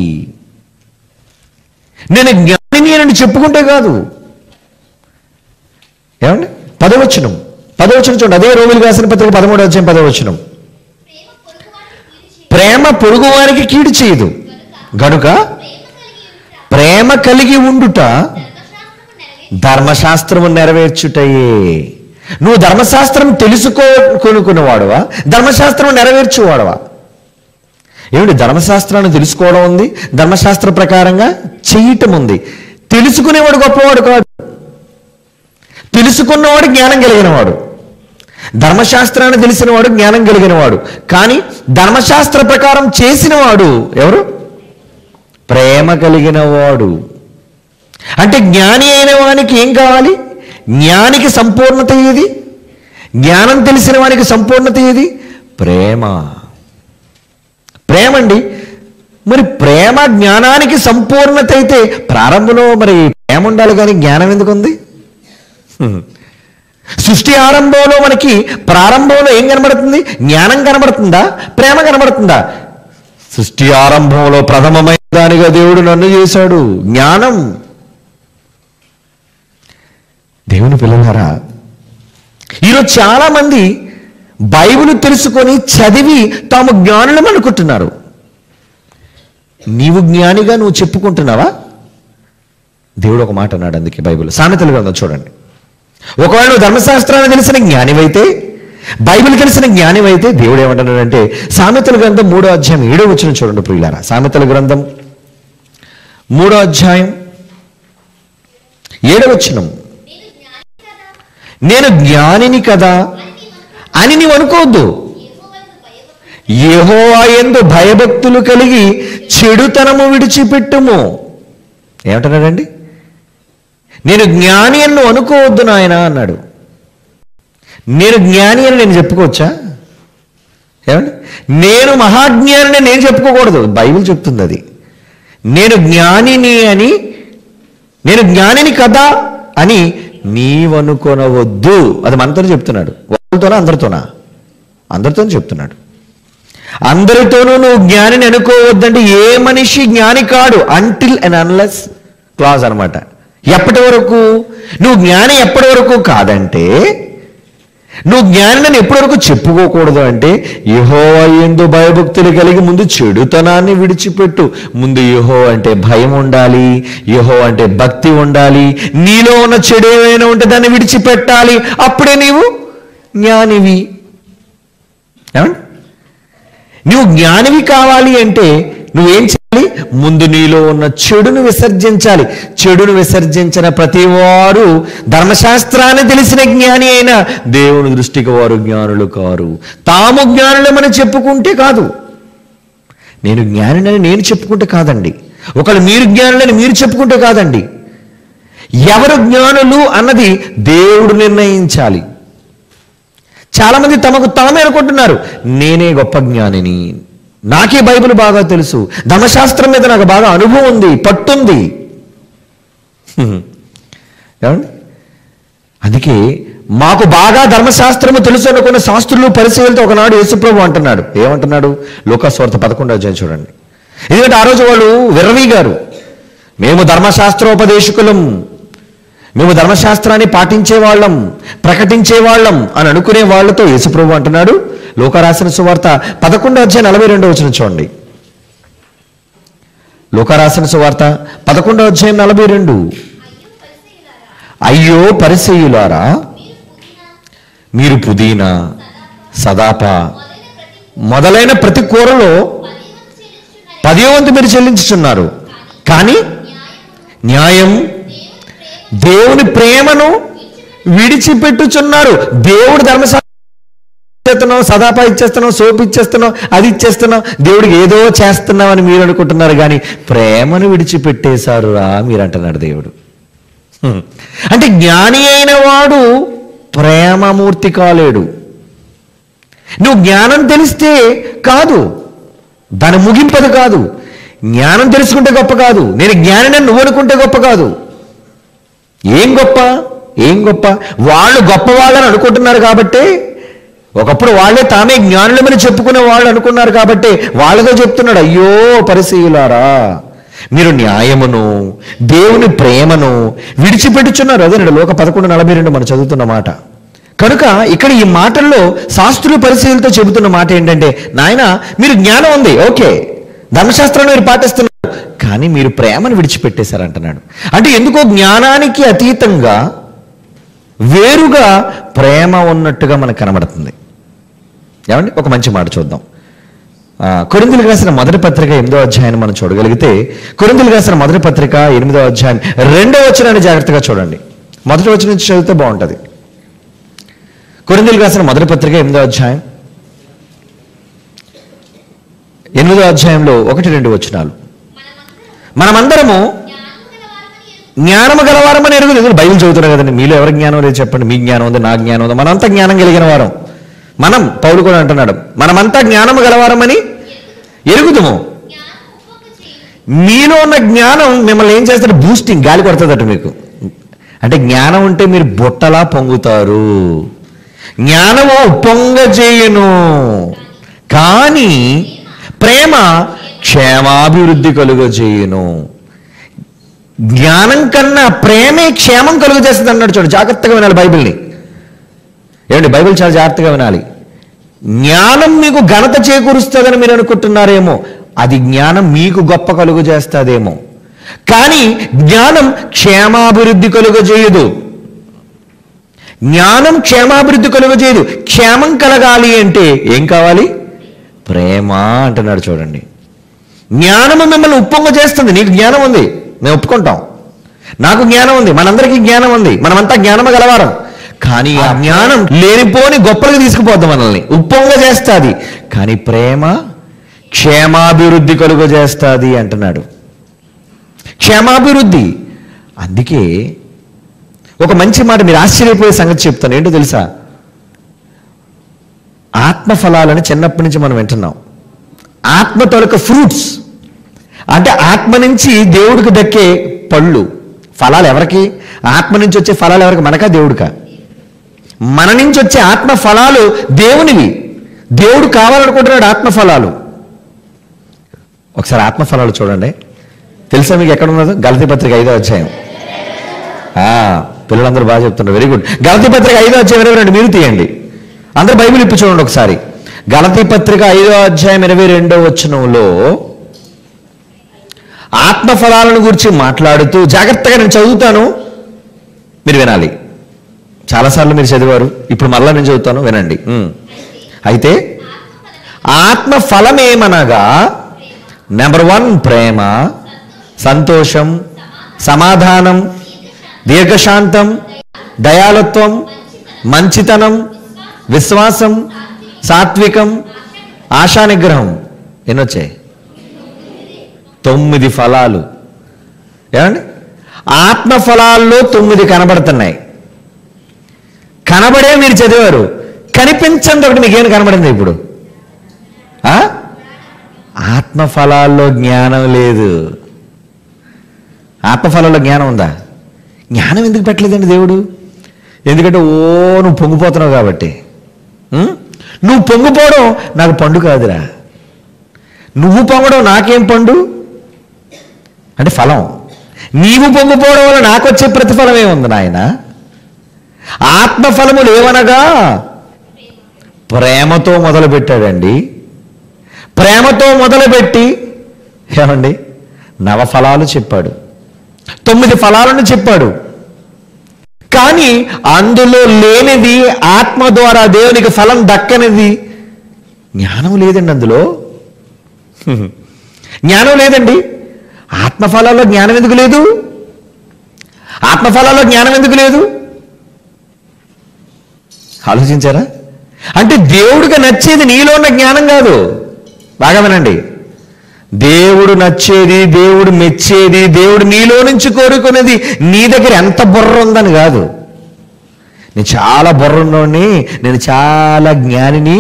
నేను జ్ఞానిని అని చెప్పుకుంటే కాదు. ఏమండి? 10వ వచనం చూడండి. అదే రోమిలికి రాసిన పత్రిక 13వ అధ్యాయం 10వ వచనం. ప్రేమ పొరుగువారికి కీడు చేయదు గనుక ప్రేమ కలిగి ఉండుట ధర్మశాస్త్రము నెరవేర్చుటయే. నువ్వు ధర్మశాస్త్రం తెలుసుకోనుకున్నవాడువా, ధర్మశాస్త్రం నెరవేర్చువాడవా? ఏమిటి? ధర్మశాస్త్రాన్ని తెలుసుకోవడం ఉంది, ధర్మశాస్త్ర ప్రకారంగా చేయటం ఉంది. తెలుసుకునేవాడు గొప్పవాడు కాదు, తెలుసుకున్నవాడు జ్ఞానం కలిగినవాడు. ధర్మశాస్త్రాన్ని తెలిసినవాడు జ్ఞానం కలిగినవాడు. కానీ ధర్మశాస్త్ర ప్రకారం చేసినవాడు ఎవరు? ప్రేమ కలిగిన వాడు. అంటే జ్ఞాని అయిన వానికి ఏం కావాలి? జ్ఞానికి సంపూర్ణత ఏది? జ్ఞానం తెలిసిన వానికి సంపూర్ణత ఏది? ప్రేమ. ప్రేమ అండి. మరి ప్రేమ జ్ఞానానికి సంపూర్ణత అయితే ప్రారంభంలో మరి ప్రేమ ఉండాలి, కానీ జ్ఞానం ఎందుకు ఉంది? సృష్టి ఆరంభంలో మనకి ప్రారంభంలో ఏం కనబడుతుంది? జ్ఞానం కనబడుతుందా, ప్రేమ కనబడుతుందా? సృష్టి ఆరంభంలో ప్రథమమైన దానిగా దేవుడు నన్ను చేశాడు, జ్ఞానం. దేవుని పిల్లలారా, ఈరోజు చాలా మంది బైబిల్ తెలుసుకొని చదివి తాము జ్ఞానులం అనుకుంటున్నారు. నీవు జ్ఞానిగా నువ్వు చెప్పుకుంటున్నావా? దేవుడు ఒక మాట అన్నాడు. అందుకే బైబిల్ సామెతల గ్రంథం చూడండి. ఒకవేళ నువ్వు ధర్మశాస్త్రాన్ని తెలిసిన జ్ఞానివైతే, బైబిల్ తెలిసిన జ్ఞానివైతే దేవుడు ఏమంటున్నాడంటే సామెతల గ్రంథం 3వ అధ్యాయం 7వ వచనం చూడండి ప్రియులారా. సామెతల గ్రంథం 3వ అధ్యాయం 7వ వచనం. నేను జ్ఞానిని కదా అని నీవు అనుకోవద్దు. యెహోవా యందు భయభక్తులు కలిగి చెడుతనము విడిచిపెట్టుము. ఏమంటున్నాడండి? నేను జ్ఞాని అని నువ్వు అనుకోవద్దు నాయన అన్నాడు. నేను జ్ఞాని అని నేను చెప్పుకోవచ్చా? ఏమండి? నేను మహాజ్ఞాని నేను చెప్పుకోకూడదు, బైబిల్ చెప్తుంది అది. నేను జ్ఞానిని కదా అని నీవనుకొనవద్దు. అది మనతోనే చెప్తున్నాడు. వాళ్ళతోనా అందరితోనా? అందరితోనే చెప్తున్నాడు. అందరితోనూ నువ్వు జ్ఞానిని అనుకోవద్దంటే ఏ మనిషి జ్ఞాని కాడు. అంటిల్ అండ్ అన్లెస్ క్లాజ్ అనమాట. ఎప్పటి వరకు నువ్వు జ్ఞాని? ఎప్పటి వరకు కాదంటే నువ్వు జ్ఞానిని ఎప్పటి వరకు చెప్పుకోకూడదు అంటే యెహోవా యందు భయభక్తులు కలిగి ముందు చెడుతనాన్ని విడిచిపెట్టు. ముందు యెహోవా అంటే భయం ఉండాలి, యెహోవా అంటే భక్తి ఉండాలి. నీలో ఉన్న చెడు ఏమైనా ఉంటే దాన్ని విడిచిపెట్టాలి. అప్పుడే నీవు జ్ఞానివి. ఏమండి? నువ్వు జ్ఞానివి కావాలి అంటే నువ్వేం చేయాలి? ముందు నీలో ఉన్న చెడును విసర్జించాలి. చెడును విసర్జించిన ప్రతి వారు ధర్మశాస్త్రాన్ని తెలిసిన జ్ఞాని అయినా దేవుని దృష్టికి వారు జ్ఞానులు కారు. తాము జ్ఞానులమని చెప్పుకుంటే కాదు. నేను జ్ఞానినని నేను చెప్పుకుంటే కాదండి, ఒకళ్ళు మీరు జ్ఞానులని మీరు చెప్పుకుంటే కాదండి. ఎవరు జ్ఞానులు అన్నది దేవుడు నిర్ణయించాలి. చాలామంది తమకు తామే అనుకుంటున్నారు, నేనే గొప్ప జ్ఞానిని, నాకే బైబిల్ బాగా తెలుసు, ధర్మశాస్త్రం మీద నాకు బాగా అనుభవం ఉంది, పట్టుంది. ఏమండి? అందుకే మాకు బాగా ధర్మశాస్త్రము తెలుసు అనుకున్న శాస్త్రులు పరిశీలనతో ఒకనాడు యేసుప్రభు అంటున్నాడు. ఏమంటున్నాడు? లోకాసువార్త 11వ అధ్యాయం చూడండి. ఎందుకంటే ఆ రోజు వాళ్ళు విర్రవీగారు, మేము ధర్మశాస్త్రోపదేశకులం, మేము ధర్మశాస్త్రాన్ని పాటించే వాళ్ళం, ప్రకటించే వాళ్ళం అని అనుకునే వాళ్ళతో యేసుప్రభు అంటున్నాడు. లోకా రాసిన సువార్త 11వ అధ్యాయం 42వ వచనం చూడండి. లోకా రాసిన సువార్త 11వ అధ్యాయం 42. అయ్యో పరిసయ్యులారా, మీరు పుదీనా, సదాప మొదలైన ప్రతి కూరలో 10వ వంతు మీరు చెల్లించుచున్నారు, కానీ న్యాయం, దేవుని ప్రేమను విడిచిపెట్టుచున్నారు. దేవుడు ధర్మశాస్త్రం ఇచ్చేస్తున్నావు, సదాపా ఇచ్చేస్తున్నావు, సోపు ఇచ్చేస్తున్నావు, అది ఇచ్చేస్తున్నావు, దేవుడికి ఏదో చేస్తున్నావు అని మీరు అనుకుంటున్నారు, కానీ ప్రేమను విడిచిపెట్టేశారు రా మీరు అంటున్నాడు దేవుడు. అంటే జ్ఞాని అయిన వాడు ప్రేమమూర్తి కాలేడు. నువ్వు జ్ఞానం తెలిస్తే కాదు, దాని ముగింపదు కాదు. జ్ఞానం తెలుసుకుంటే గొప్ప కాదు, నేను జ్ఞానిని నువ్వు అనుకుంటే గొప్ప కాదు. ఏం గొప్ప, ఏం గొప్ప? వాళ్ళు గొప్పవాళ్ళని అనుకుంటున్నారు కాబట్టి, ఒకప్పుడు వాళ్ళే తామే జ్ఞానులమని చెప్పుకునే వాళ్ళు అనుకున్నారు కాబట్టి వాళ్ళతో చెప్తున్నాడు, అయ్యో పరిసయ్యులారా, మీరు న్యాయమును, దేవుని ప్రేమను విడిచిపెట్టుచున్నారు. అదేనండి లోక 11:42 మనం చదువుతున్న మాట. కనుక ఇక్కడ ఈ మాటల్లో శాస్త్రులు పరిశీలనతో చెబుతున్న మాట ఏంటంటే, నాయన మీరు జ్ఞానం ఉంది, ఓకే, ధర్మశాస్త్రాన్ని మీరు పాటిస్తున్నారు, కానీ మీరు ప్రేమను విడిచిపెట్టేశారంటున్నాడు. అంటే ఎందుకో జ్ఞానానికి అతీతంగా వేరుగా ప్రేమ ఉన్నట్టుగా మనకు కనబడుతుంది. ఏమండి? ఒక మంచి మాట చూద్దాం. కొరింథీయులకు రాసిన మొదటి పత్రిక 8వ అధ్యాయాన్ని మనం చూడగలిగితే, కొరింథీయులకు రాసిన మొదటి పత్రిక 8వ అధ్యాయం 2వ వచనాన్ని జాగ్రత్తగా చూడండి. మొదటి వచనం నుంచి చదివితే బాగుంటుంది. కొరింథీయులకు రాసిన మొదటి పత్రిక 8వ అధ్యాయం 8వ అధ్యాయంలో 1-2 వచనాలు. మనమందరము జ్ఞానము గలవారమని ఎరుగుదు. బైబిల్ చదువుతున్నారు కదండి, మీలో ఎవరి జ్ఞానం లేదు చెప్పండి? మీ జ్ఞానం ఉంది, నా జ్ఞానం ఉంది, మనంతా జ్ఞానం కలిగిన వారం. మనం, పౌలు కూడా అంటున్నాడు, మనమంతా జ్ఞానము గలవారమని ఎరుగుదుము. మీలో ఉన్న జ్ఞానం మిమ్మల్ని ఏం చేస్తారు? బూస్టింగ్, గాలి కొడుతుందట మీకు. అంటే జ్ఞానం ఉంటే మీరు బుట్టలా పొంగుతారు. జ్ఞానము ఉప్పొంగజేయును, కానీ ప్రేమ క్షేమాభివృద్ధి కలుగజేయును. జ్ఞానం కన్నా ప్రేమే క్షేమం కలుగజేస్తుంది అన్నాడు. చూడండి, జాగ్రత్తగా వినాలి బైబిల్ని. ఏమండి? బైబిల్ చాలా జాగ్రత్తగా వినాలి. జ్ఞానం మీకు ఘనత చేకూరుస్తుందని మీరు అనుకుంటున్నారేమో, అది జ్ఞానం మీకు గొప్ప కలుగు చేస్తుందేమో, కానీ జ్ఞానం క్షేమాభివృద్ధి కలుగజేయదు. జ్ఞానం క్షేమాభివృద్ధి కలుగజేయదు. క్షేమం కలగాలి అంటే ఏం కావాలి? ప్రేమ అంటున్నాడు. చూడండి, జ్ఞానము మిమ్మల్ని ఉప్పొంగ చేస్తుంది. నీకు జ్ఞానం ఉంది, మేము ఒప్పుకుంటాం. నాకు జ్ఞానం ఉంది, మనందరికీ జ్ఞానం ఉంది, మనమంతా జ్ఞానము గలవారం. కానీ ఆ జ్ఞానం లేనిపోని గొప్పగా తీసుకుపోద్ది, మనల్ని ఉప్పొంగ చేస్తుంది. కానీ ప్రేమ క్షేమాభివృద్ధి కలుగజేస్తుంది అంటున్నాడు. క్షేమాభివృద్ధి. అందుకే ఒక మంచి మాట, మీరు ఆశ్చర్యపోయే సంగతి చెప్తాను. ఏంటో తెలుసా? ఆత్మఫలాలని చిన్నప్పటి నుంచి మనం వింటున్నాం. ఆత్మ తాలూకా ఫ్రూట్స్ అంటే ఆత్మ నుంచి దేవుడికి దక్కే పళ్ళు, ఫలాలు. ఎవరికి? ఆత్మ నుంచి వచ్చే ఫలాలు ఎవరికి? మనకా దేవుడికా? మన నుంచి వచ్చే ఆత్మ ఫలాలు దేవునివి. దేవుడు కావాలనుకుంటున్నాడు ఆత్మ ఫలాలు. ఒకసారి ఆత్మ ఫలాలు చూడండి. తెలుసా మీకు ఎక్కడ ఉన్నదో? గలతీ పత్రిక 5వ అధ్యాయం. పిల్లలందరూ బాగా చెప్తున్నారు, వెరీ గుడ్. గలతీ పత్రిక 5వ అధ్యాయం 22 మీరు తీయండి. అందరూ బైబిల్ ఇప్పి చూడండి ఒకసారి. గలతీ పత్రిక 5వ అధ్యాయం 22వ వచనంలో ఆత్మ ఫలాలను గురించి మాట్లాడుతూ, జాగ్రత్తగా నేను చదువుతాను, మీరు వినాలి. చాలాసార్లు మీరు చదివారు, ఇప్పుడు మళ్ళా నేను చదువుతాను, వినండి. అయితే ఆత్మ ఫలం ఏమనగా, నెంబర్ 1 ప్రేమ, సంతోషం, సమాధానం, దీర్ఘశాంతం, దయాళుత్వం, మంచితనం, విశ్వాసం, సాత్వికం, ఆశానిగ్రహం. ఎన్నొచ్చాయి? 9 ఫలాలు. ఏమండి? ఆత్మ ఫలాల్లో 9 కనబడుతున్నాయి. కనబడే మీరు చదివారు, కనిపించండి ఒకటి మీకేం కనబడింది ఇప్పుడు? ఆత్మ ఫలాల్లో జ్ఞానం లేదు. ఆత్మ ఫలాల్లో జ్ఞానం ఉందా? జ్ఞానం ఎందుకు పెట్టలేదండి దేవుడు? ఎందుకంటే నువ్వు పొంగిపోతున్నావు కాబట్టి. నువ్వు పొంగిపోవడం నాకు పండు కాదురా, నువ్వు పొంగడం నాకేం పండు అంటే ఫలం. నీవు పొంగిపోవడం వల్ల నాకు వచ్చే ప్రతిఫలం ఏముంది నాయన? ఆత్మఫలములు ఏమనగా ప్రేమతో మొదలుపెట్టాడండి. ప్రేమతో మొదలుపెట్టి ఏమండి 9 ఫలాలు చెప్పాడు, 9 ఫలాలను చెప్పాడు. కానీ అందులో లేనిది, ఆత్మ ద్వారా దేవునికి ఫలం దక్కనిది జ్ఞానం లేదండి. అందులో జ్ఞానం లేదండి. ఆత్మఫలాల్లో జ్ఞానం ఎందుకు లేదు? ఆత్మఫలాల్లో జ్ఞానం ఎందుకు లేదు? ఆలోచించారా? అంటే దేవుడికి నచ్చేది నీలో ఉన్న జ్ఞానం కాదు. బాగా వినండి. దేవుడు నచ్చేది, దేవుడు మెచ్చేది, దేవుడు నీలో నుంచి కోరుకునేది నీ దగ్గర ఎంత బుర్ర ఉందని కాదు. నేను చాలా బుర్ర ఉన్నోడిని, నేను చాలా జ్ఞానిని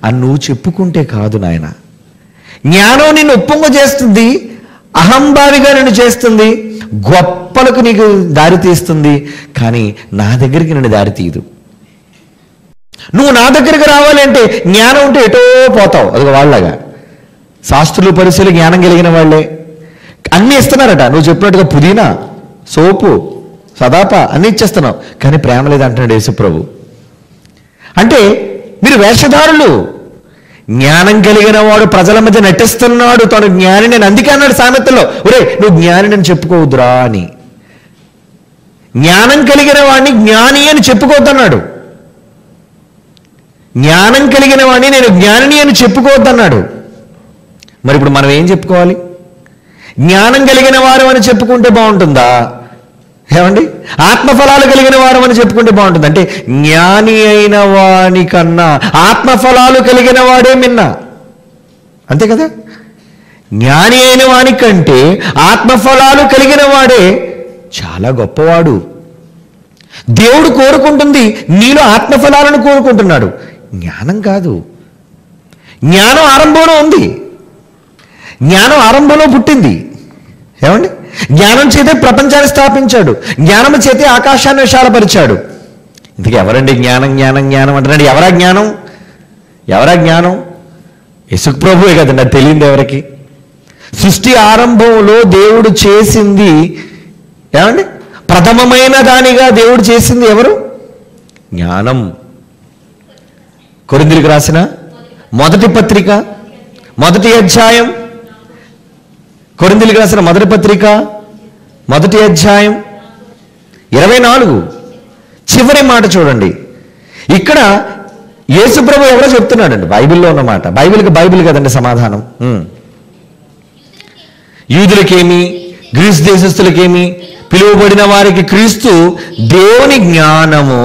అని నువ్వు చెప్పుకుంటే కాదు నాయన. జ్ఞానం నిన్ను ఉప్పొంగ చేస్తుంది, అహంభావిగా నిన్ను చేస్తుంది, గొప్పలకు నీకు దారి తీస్తుంది. కానీ నా దగ్గరికి నిన్ను దారి తీయదు. నువ్వు నా దగ్గరికి రావాలంటే జ్ఞానం ఉంటే ఎటో పోతావు. అదిగో వాళ్ళగా శాస్త్రులు పరిశీలి జ్ఞానం కలిగిన వాళ్ళే అన్నీ ఇస్తున్నారట. నువ్వు చెప్పినట్టుగా పుదీనా, సోపు, సదాప అన్నీ ఇచ్చేస్తున్నావు, కానీ ప్రేమ లేదంటున్నాడు యేసుప్రభు. అంటే మీరు వేషధారులు. జ్ఞానం కలిగిన వాడు ప్రజల మధ్య నటిస్తున్నాడు, తను జ్ఞాని నేను. అందుకే అన్నాడు సామెతలో, ఒరే నువ్వు జ్ఞాని అని చెప్పుకోవద్దురా అని. జ్ఞానం కలిగిన వాడిని జ్ఞాని అని చెప్పుకోవద్దన్నాడు. జ్ఞానం కలిగిన వాడిని నేను జ్ఞానిని అని చెప్పుకోవద్దన్నాడు. మరి ఇప్పుడు మనం ఏం చెప్పుకోవాలి? జ్ఞానం కలిగిన వారు అని చెప్పుకుంటే బాగుంటుందా? ఏమండి? ఆత్మఫలాలు కలిగిన వారు అని చెప్పుకుంటే బాగుంటుంది. అంటే జ్ఞాని అయిన వాని కన్నా ఆత్మఫలాలు కలిగిన వాడే మిన్న. అంతే కదా? జ్ఞాని అయిన వాని కంటే ఆత్మఫలాలు కలిగిన వాడే చాలా గొప్పవాడు. దేవుడు కోరుకుంటుంది నీలో ఆత్మఫలాలను కోరుకుంటున్నాడు, జ్ఞానం కాదు. జ్ఞానం ఆరంభంలో ఉంది, జ్ఞానం ఆరంభంలో పుట్టింది. ఏమండి? జ్ఞానం చేతే ప్రపంచాన్ని స్థాపించాడు, జ్ఞానం చేతే ఆకాశాన్ని విశాలపరిచాడు. ఇందుకే ఎవరండి జ్ఞానం జ్ఞానం జ్ఞానం అంటున్నాడు? ఎవరా జ్ఞానం? ఎవరా జ్ఞానం? యేసు ప్రభువే కదండి. అది తెలియదు ఎవరికి? సృష్టి ఆరంభంలో దేవుడు చేసింది ఏమండి? ప్రథమమైన దానిగా దేవుడు చేసింది ఎవరు? జ్ఞానం. కొరింథీయులకు రాసిన మొదటి పత్రిక 1వ అధ్యాయం, కొరింథీయులకు రాసిన మొదటి పత్రిక 1వ అధ్యాయం 24 చివరి మాట చూడండి. ఇక్కడ యేసుప్రభు ఎవరో చెప్తున్నాడండి, బైబిల్లో ఉన్నమాట. బైబిల్ కదండి సమాధానం. యూదులకేమి గ్రీసు దేశస్తులకేమి పిలువబడిన వారికి క్రీస్తు దేవుని జ్ఞానము,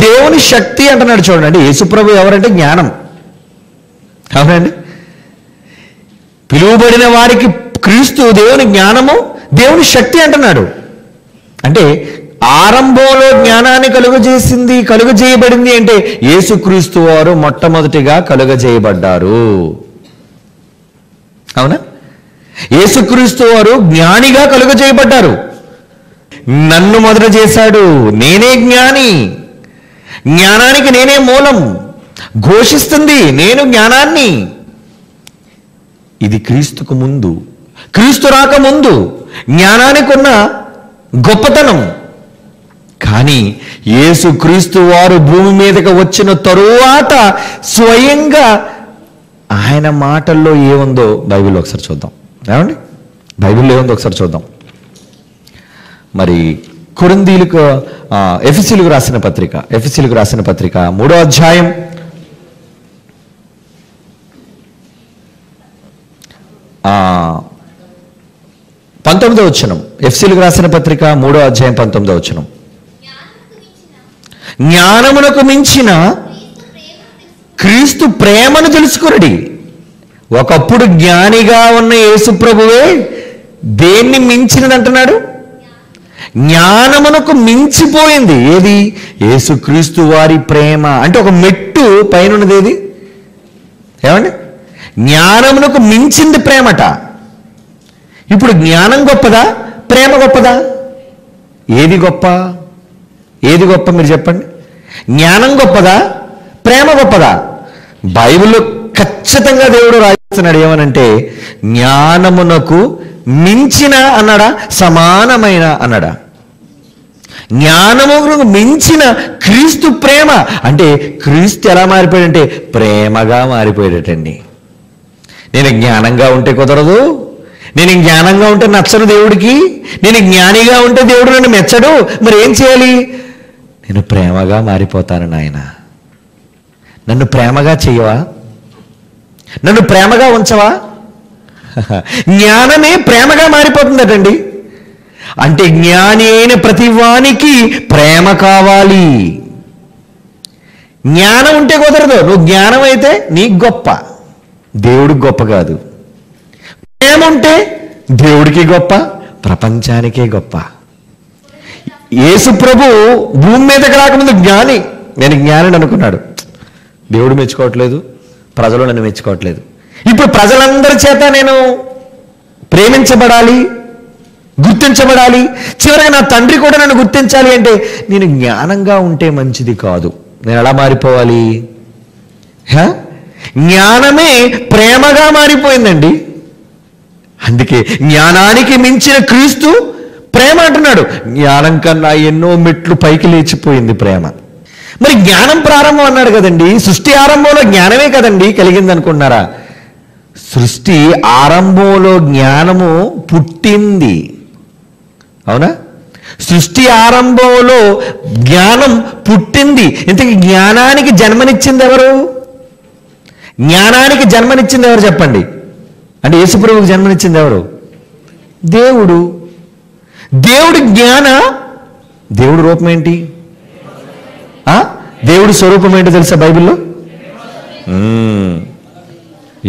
దేవుని శక్తి అంటున్నాడు. చూడండి, యేసుప్రభు ఎవరంటే జ్ఞానం. అవునండి? పిలువబడిన వారికి క్రీస్తు దేవుని జ్ఞానము, దేవుని శక్తి అంటున్నాడు. అంటే ఆరంభంలో జ్ఞానాన్ని కలుగజేయబడింది అంటే యేసుక్రీస్తు వారు మొట్టమొదటిగా కలుగజేయబడ్డారు. అవునా? యేసుక్రీస్తు వారు జ్ఞానిగా కలుగజేయబడ్డారు. నన్ను మొదట చేశాడు, నేనే జ్ఞాని, జ్ఞానానికి నేనే మూలం, ఘోషిస్తుంది నేను జ్ఞానాన్ని. ఇది క్రీస్తుకు ముందు, క్రీస్తు రాకముందు జ్ఞానానికి ఉన్న గొప్పతనం. కానీ యేసుక్రీస్తు వారు భూమి మీదకి వచ్చిన తరువాత స్వయంగా ఆయన మాటల్లో ఏముందో బైబిల్లో ఒకసారి చూద్దాం. ఏమండి? బైబిల్లో ఏముందో ఒకసారి చూద్దాం. మరి కొరింథీయులకు ఎఫెసీయులకు రాసిన పత్రిక 3వ అధ్యాయం 19వ వచనం. ఎఫెసీయులకు రాసిన పత్రిక 3వ అధ్యాయం 19వ వచనం. జ్ఞానమునకు మించిన క్రీస్తు ప్రేమను తెలుసుకొనుడి. ఒకప్పుడు జ్ఞానిగా ఉన్న యేసుప్రభువే దేన్ని మించినది అంటున్నాడు? జ్ఞానమునకు మించిపోయింది. ఏది? యేసుక్రీస్తు వారి ప్రేమ. అంటే ఒక మెట్టు పైన ఉన్నది ఏది? ఏమండి? జ్ఞానమునకు మించింది ప్రేమట. ఇప్పుడు జ్ఞానం గొప్పదా, ప్రేమ గొప్పదా? ఏది గొప్ప? ఏది గొప్ప మీరు చెప్పండి. జ్ఞానం గొప్పదా, ప్రేమ గొప్పదా? బైబిల్లో ఖచ్చితంగా దేవుడు రాయిస్తున్నాడు. ఏమనంటే జ్ఞానమునకు మించిన అన్నాడా, సమానమైన అన్నాడా? జ్ఞానమునకు మించిన క్రీస్తు ప్రేమ. అంటే క్రీస్తు ఎలా మారిపోయాడంటే ప్రేమగా మారిపోయాడటండి. నేను జ్ఞానంగా ఉంటే కుదరదు, నేను జ్ఞానంగా ఉంటే నచ్చను దేవుడికి, నేను జ్ఞానిగా ఉంటే దేవుడు నన్ను మెచ్చడు. మరి ఏం చేయాలి? నేను ప్రేమగా మారిపోతాను నాయన. నన్ను ప్రేమగా చెయ్యవా? నన్ను ప్రేమగా ఉంచవా? జ్ఞానమే ప్రేమగా మారిపోతుందటండి. అంటే జ్ఞాని అయిన ప్రతి వానికి ప్రేమ కావాలి. జ్ఞానం ఉంటే కుదరదు. నువ్వు జ్ఞానం అయితే నీకు గొప్ప, దేవుడికి గొప్ప కాదు. ప్రేమ ఉంటే దేవుడికి గొప్ప, ప్రపంచానికే గొప్ప. యేసు ప్రభు భూమి మీదకి రాకముందు జ్ఞాని, నేను జ్ఞానిని అనుకున్నాడు. దేవుడు మెచ్చుకోవట్లేదు, ప్రజలు నన్ను మెచ్చుకోవట్లేదు. ఇప్పుడు ప్రజలందరి చేత నేను ప్రేమించబడాలి, గుర్తించబడాలి, చివరికి నా తండ్రి కూడా నన్ను గుర్తించాలి అంటే నేను జ్ఞానంగా ఉంటే మంచిది కాదు. నేను ఎలా మారిపోవాలి? జ్ఞానమే ప్రేమగా మారిపోయిందండి. అందుకే జ్ఞానానికి మించిన క్రీస్తు ప్రేమ అంటున్నాడు. జ్ఞానం కన్నా ఎన్నో మెట్లు పైకి లేచిపోయింది ప్రేమ. మరి జ్ఞానం ప్రారంభం అన్నాడు కదండి. సృష్టి ఆరంభంలో జ్ఞానమే కదండి కలిగింది అనుకున్నారా? సృష్టి ఆరంభంలో జ్ఞానము పుట్టింది, అవునా? సృష్టి ఆరంభంలో జ్ఞానం పుట్టింది. ఇంతకీ జ్ఞానానికి జన్మనిచ్చింది ఎవరు? జ్ఞానానికి జన్మనిచ్చింది ఎవరు చెప్పండి? అంటే యేసుప్రభువుకి జన్మనిచ్చింది ఎవరు? దేవుడు. దేవుడి జ్ఞాన, దేవుడి రూపం ఏంటి? దేవుడి స్వరూపం ఏంటో తెలుసా బైబిల్లో?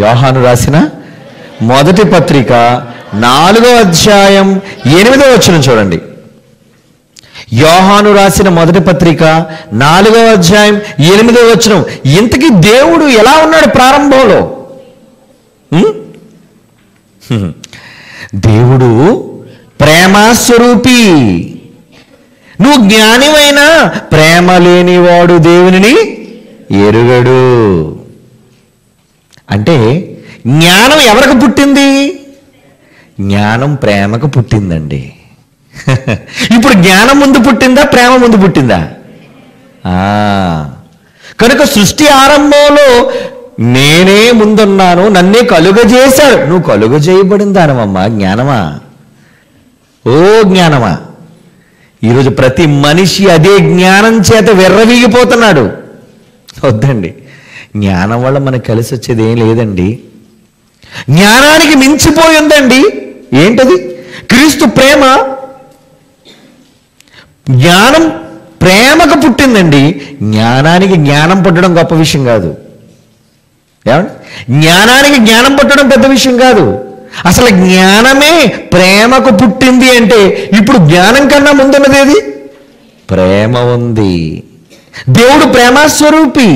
యోహాను రాసిన మొదటి పత్రిక 4వ అధ్యాయం 8వ వచనం చూడండి. యోహాను రాసిన మొదటి పత్రిక 4వ అధ్యాయం 8వ వచనం. ఇంతకీ దేవుడు ఎలా ఉన్నాడు ప్రారంభంలో? దేవుడు ప్రేమస్వరూపి. నువ్వు జ్ఞానివైనా ప్రేమ లేనివాడు దేవునిని ఎరుగడు. అంటే జ్ఞానం ఎవరికి పుట్టింది? జ్ఞానం ప్రేమకు పుట్టిందండి. ఇప్పుడు జ్ఞానం ముందు పుట్టిందా, ప్రేమ ముందు పుట్టిందా? కనుక సృష్టి ఆరంభంలో నేనే ముందున్నాను, నన్నే కలుగజేశాడు. నువ్వు కలుగజేయబడిందానమ్మా జ్ఞానమా? ఓ జ్ఞానమా! ఈరోజు ప్రతి మనిషి అదే జ్ఞానం చేత విర్రవీగిపోతున్నాడు. వద్దండి, జ్ఞానం వల్ల మనకు కలిసి వచ్చేది ఏం లేదండి. జ్ఞానానికి మించిపోయి ఉందండి. ఏంటది? క్రీస్తు ప్రేమ. జ్ఞానం ప్రేమకు పుట్టిందండి. జ్ఞానానికి జ్ఞానం పుట్టడం గొప్ప విషయం కాదు. ఏమండి? జ్ఞానానికి జ్ఞానం పుట్టడం పెద్ద విషయం కాదు. అసలు జ్ఞానమే ప్రేమకు పుట్టింది అంటే ఇప్పుడు జ్ఞానం కన్నా ముందున్నది ఏది? ప్రేమ ఉంది. దేవుడు ప్రేమస్వరూపి.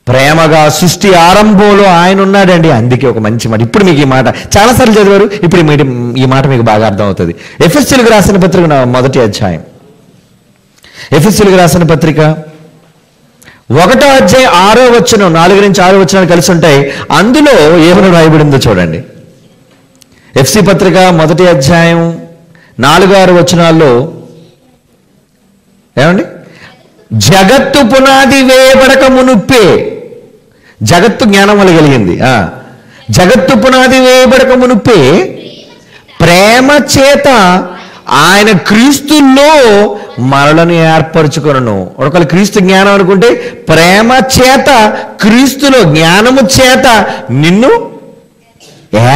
ప్రేమగా సృష్టి ఆరంభంలో ఆయన ఉన్నాడండి. అందుకే ఒక మంచి మాట. ఇప్పుడు మీకు ఈ మాట చాలాసార్లు చదివారు, ఇప్పుడు ఈ మాట మీకు బాగా అర్థం అవుతుంది. ఎఫెసీయులకు రాసిన పత్రిక మొదటి అధ్యాయం, ఎఫెసీయులకు రాసిన పత్రిక 1వ అధ్యాయం 6వ వచనం, 4 నుంచి 6 వచనాలు కలిసి ఉంటాయి. అందులో ఏమని రాయబడిందో చూడండి. ఎఫ్సి పత్రిక మొదటి అధ్యాయం 4-6 వచనాల్లో ఏమండి? జగత్తు పునాది వేయబడక మునుప్పే, జగత్తు జ్ఞానం వల్ల కలిగింది. జగత్తు పునాది వేయబడక మునుప్పే ప్రేమ చేత ఆయన క్రీస్తుల్లో మనలను ఏర్పరచుకొనును. ఒకవేళ క్రీస్తు జ్ఞానం అనుకుంటే ప్రేమ చేత, క్రీస్తులో జ్ఞానము చేత నిన్ను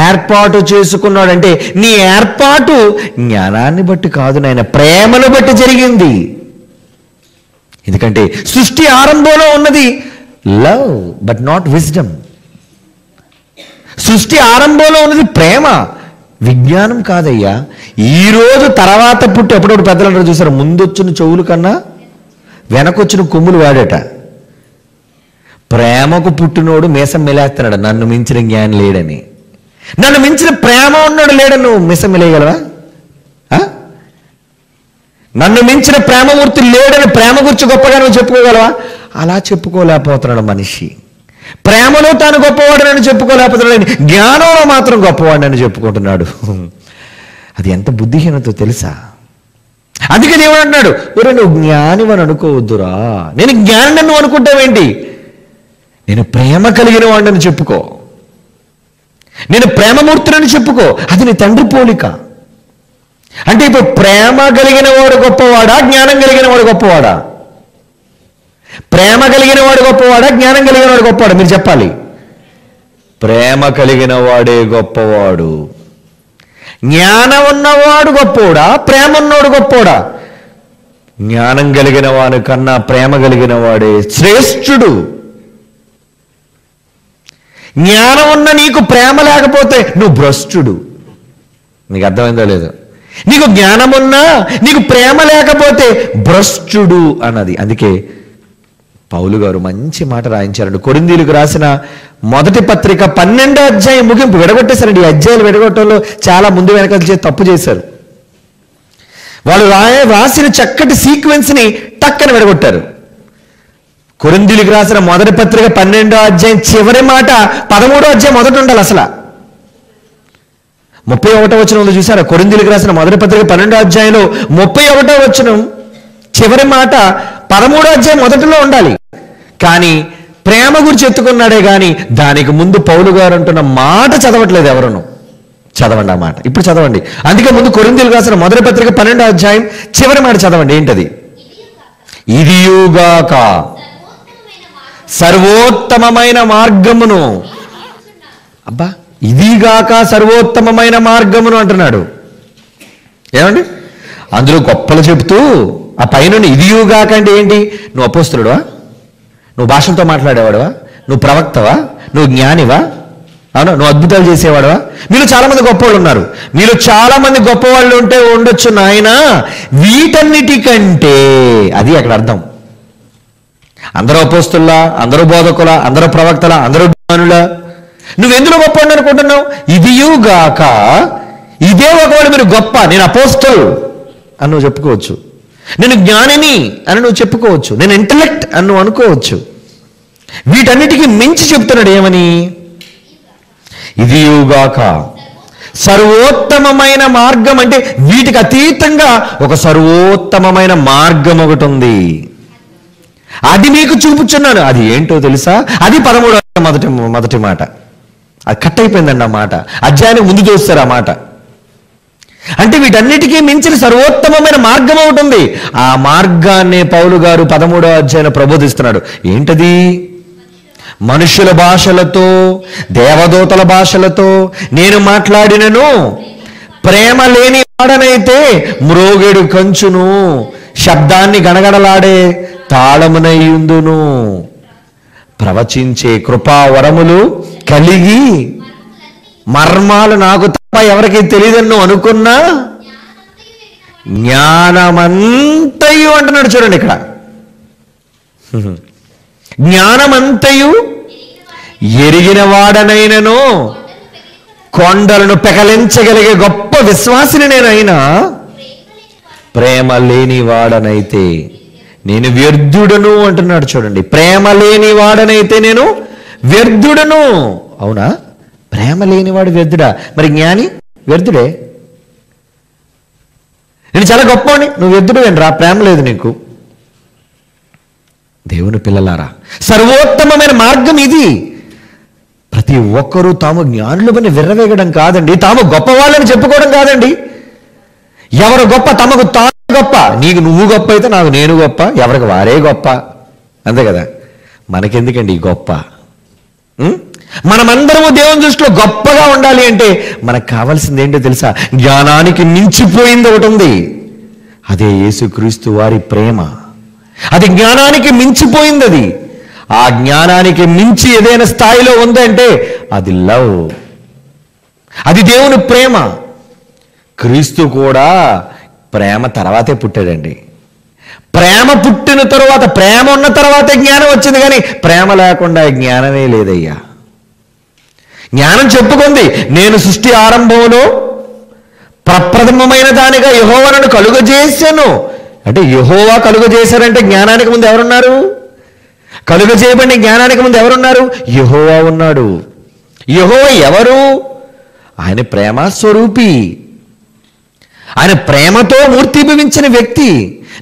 ఏర్పాటు చేసుకున్నాడంటే నీ ఏర్పాటు జ్ఞానాన్ని బట్టి కాదు నాయన, ప్రేమను బట్టి జరిగింది. ఎందుకంటే సృష్టి ఆరంభంలో ఉన్నది లవ్ బట్ నాట్ విజ్డమ్. సృష్టి ఆరంభంలో ఉన్నది ప్రేమ విజ్ఞానం కాదయ్యా. ఈరోజు తర్వాత పుట్టి ఎప్పుడప్పుడు పెద్దలు అంటారు చూసారు, ముందొచ్చిన చెవులు కన్నా వెనకొచ్చిన కొమ్ములు వాడట. ప్రేమకు పుట్టినోడు మీసం మెలేస్తున్నాడు, నన్ను మించిన జ్ఞానం లేడని. నన్ను మించిన ప్రేమ ఉన్నాడు లేడని నువ్వు మీసం మెలేయగలవా? నన్ను మించిన ప్రేమమూర్తి లేడని ప్రేమ గురించి గొప్పగా నువ్వు చెప్పుకోగలవా? అలా చెప్పుకోలేకపోతున్నాడు మనిషి. ప్రేమలో తాను గొప్పవాడని చెప్పుకోలేకపోతున్నాడు, జ్ఞానంలో మాత్రం గొప్పవాడని చెప్పుకుంటున్నాడు. అది ఎంత బుద్ధిహీనతో తెలుసా? అందుకే దేవుడు అంటున్నాడు, ఒరే నువ్వు జ్ఞానివని అనుకోవద్దురా. నేను జ్ఞాని నువ్వు అనుకుంటావేంటి? నేను ప్రేమ కలిగిన వాడిని చెప్పుకో, నేను ప్రేమమూర్తిని చెప్పుకో. అది నీ తండ్రి పోలిక. అంటే ఇప్పుడు ప్రేమ కలిగిన వాడు గొప్పవాడా, జ్ఞానం కలిగిన వాడు గొప్పవాడా? ప్రేమ కలిగిన వాడు గొప్పవాడా, జ్ఞానం కలిగిన వాడు గొప్పవాడా? మీరు చెప్పాలి. ప్రేమ కలిగిన వాడే గొప్పవాడు. జ్ఞానం ఉన్నవాడు గొప్పవాడా, ప్రేమ ఉన్నవాడు గొప్పవాడా? జ్ఞానం కలిగిన వాడు కన్నా ప్రేమ కలిగిన వాడే శ్రేష్ఠుడు. జ్ఞానం ఉన్న నీకు ప్రేమ లేకపోతే నువ్వు భ్రష్టుడు. నీకు అర్థమైందో లేదు? నీకు జ్ఞానం ఉన్నా నీకు ప్రేమ లేకపోతే భ్రష్టుడు అన్నది. అందుకే పౌలు గారు మంచి మాట రాయించారండి. కొరింథీయులకు రాసిన మొదటి పత్రిక 12వ అధ్యాయం ముగింపు విడగొట్టేశారండి. ఈ అధ్యాయాలు విడగొట్టడంలో చాలా ముందు వెనక తప్పు చేశారు. వాళ్ళు రాసిన చక్కటి సీక్వెన్స్ని టక్కన విడగొట్టారు. కొరింథీయులకు రాసిన మొదటి పత్రిక 12వ అధ్యాయం చివరి మాట 13వ అధ్యాయం మొదట ఉండాలి. అసలు 31వ వచనంలో చూసారా? కొరింథీయులకు రాసిన మొదటి పత్రిక 12వ అధ్యాయంలో 31వ వచనం చివరి మాట 13వ అధ్యాయం మొదటిలో ఉండాలి. కానీ ప్రేమ గురించి ఎత్తుకున్నాడే కానీ దానికి ముందు పౌలు గారు అంటున్న మాట చదవట్లేదు ఎవరును. చదవండి ఆ మాట, ఇప్పుడు చదవండి. అందుకే ముందు కొరింథీయులకు రాసిన మొదటి పత్రిక 12వ అధ్యాయం చివరి మాట చదవండి. ఏంటది? ఇదియుగాక సర్వోత్తమమైన మార్గమును. అబ్బా, ఇదిగాక సర్వోత్తమమైన మార్గమును అంటున్నాడు. ఏమండి? అందులో గొప్పలు చెబుతూ ఆ పైన ఇదియుగాక అంటే ఏంటి? నువ్వు అపోస్తలుడువా? నువ్వు భాషలతో మాట్లాడేవాడువా? నువ్వు ప్రవక్తవా? నువ్వు జ్ఞానివా? అవునా? నువ్వు అద్భుతాలు చేసేవాడువా? మీలో చాలా మంది గొప్పవాళ్ళు ఉన్నారు. మీలో చాలా మంది గొప్పవాళ్ళు ఉంటే ఉండొచ్చు నాయన. వీటన్నిటికంటే అది అక్కడ అర్థం. అందరూ అపోస్తలులా, అందరూ బోధకులా, అందరూ ప్రవక్తలా, అందరూ జ్ఞానులా? నువ్వెందులో గొప్ప అనుకుంటున్నావు? ఇదియుగాక, ఇదే ఒకవేళ మీరు గొప్ప, నేను అపోస్తలు అని నువ్వు చెప్పుకోవచ్చు, నేను జ్ఞానిని అని నువ్వు చెప్పుకోవచ్చు, నేను ఇంటలెక్ట్ అని నువ్వు అనుకోవచ్చు. వీటన్నిటికీ మించి చెప్తున్నాడు ఏమని? ఇదియుగాక సర్వోత్తమమైన మార్గం. అంటే వీటికి అతీతంగా ఒక సర్వోత్తమమైన మార్గం ఒకటి ఉంది. అది మీకు చూపుచున్నాను. అది ఏంటో తెలుసా? అది 13వ మొదటి మాట. అది కట్ అయిపోయిందండి ఆ మాట. అధ్యాయానికి ముందు చూస్తారు ఆ మాట. అంటే వీటన్నిటికీ మించిన సర్వోత్తమమైన మార్గం ఒకటి ఉంది. ఆ మార్గాన్ని పౌలు గారు 13వ అధ్యాయంలో ప్రబోధిస్తున్నాడు. ఏంటది? మనుషుల భాషలతో, దేవదూతల భాషలతో నేను మాట్లాడినను ప్రేమ లేని వాడనైతే మ్రోగెడు కంచును, శబ్దాన్ని గణగణలాడే తాళమునయుందును. ప్రవచించే కృపావరములు కలిగి మర్మాలు నాకు తప్ప ఎవరికి తెలియదని నువ్వు అనుకున్నా జ్ఞానమంతయు అంటున్నాడు. చూడండి ఇక్కడ, జ్ఞానమంతయు ఎరిగిన వాడనైనను కొండలను పెకలించగలిగే గొప్ప విశ్వాసిని నేనైనా ప్రేమ లేని వాడనైతే నేను వ్యర్థుడను అంటున్నాడు. చూడండి, ప్రేమ లేని వాడనైతే నేను వ్యర్థుడను. అవునా? ప్రేమ లేనివాడు వ్యర్థుడా? మరి జ్ఞాని వ్యర్థుడే. నేను చాలా గొప్పవాడిని, నువ్వు వ్యర్థుడు ఏంట్రా? ప్రేమ లేదు నీకు. దేవుని పిల్లలారా, సర్వోత్తమమైన మార్గం ఇది. ప్రతి ఒక్కరూ తాము జ్ఞానులమని విర్రవేగడం కాదండి, తాము గొప్పవాళ్ళని చెప్పుకోవడం కాదండి. ఎవరు గొప్ప తమకు తాను గొప్ప. నీకు నువ్వు గొప్ప అయితే నాకు నేను గొప్ప, ఎవరికి వారే గొప్ప. అంతే కదా? మనకెందుకండి ఈ గొప్ప? మనమందరము దేవుని దృష్టిలో గొప్పగా ఉండాలి అంటే మనకు కావాల్సింది ఏంటో తెలుసా? జ్ఞానానికి మించిపోయింది ఒకటి ఉంది. అదే యేసుక్రీస్తు వారి ప్రేమ. అది జ్ఞానానికి మించిపోయింది. అది ఆ జ్ఞానానికి మించి ఏదైనా స్థాయిలో ఉందంటే అది లవ్, అది దేవుని ప్రేమ. క్రీస్తు కూడా ప్రేమ తర్వాతే పుట్టాడండి. ప్రేమ పుట్టిన తరువాత, ప్రేమ ఉన్న తర్వాతే జ్ఞానం వచ్చింది, కానీ ప్రేమ లేకుండా జ్ఞానమే లేదయ్యా. జ్ఞానం చెప్పుకుంది, నేను సృష్టి ఆరంభంలో ప్రప్రథమమైన దానిగా యెహోవా నన్ను కలుగజేశాను. అంటే యెహోవా కలుగజేశారంటే జ్ఞానానికి ముందు ఎవరున్నారు? కలుగజేయబడిన జ్ఞానానికి ముందు ఎవరున్నారు? యెహోవా ఉన్నాడు. యెహోవా ఎవరు? ఆయన ప్రేమ స్వరూపి, ఆయన ప్రేమతో మూర్తిభవించిన వ్యక్తి.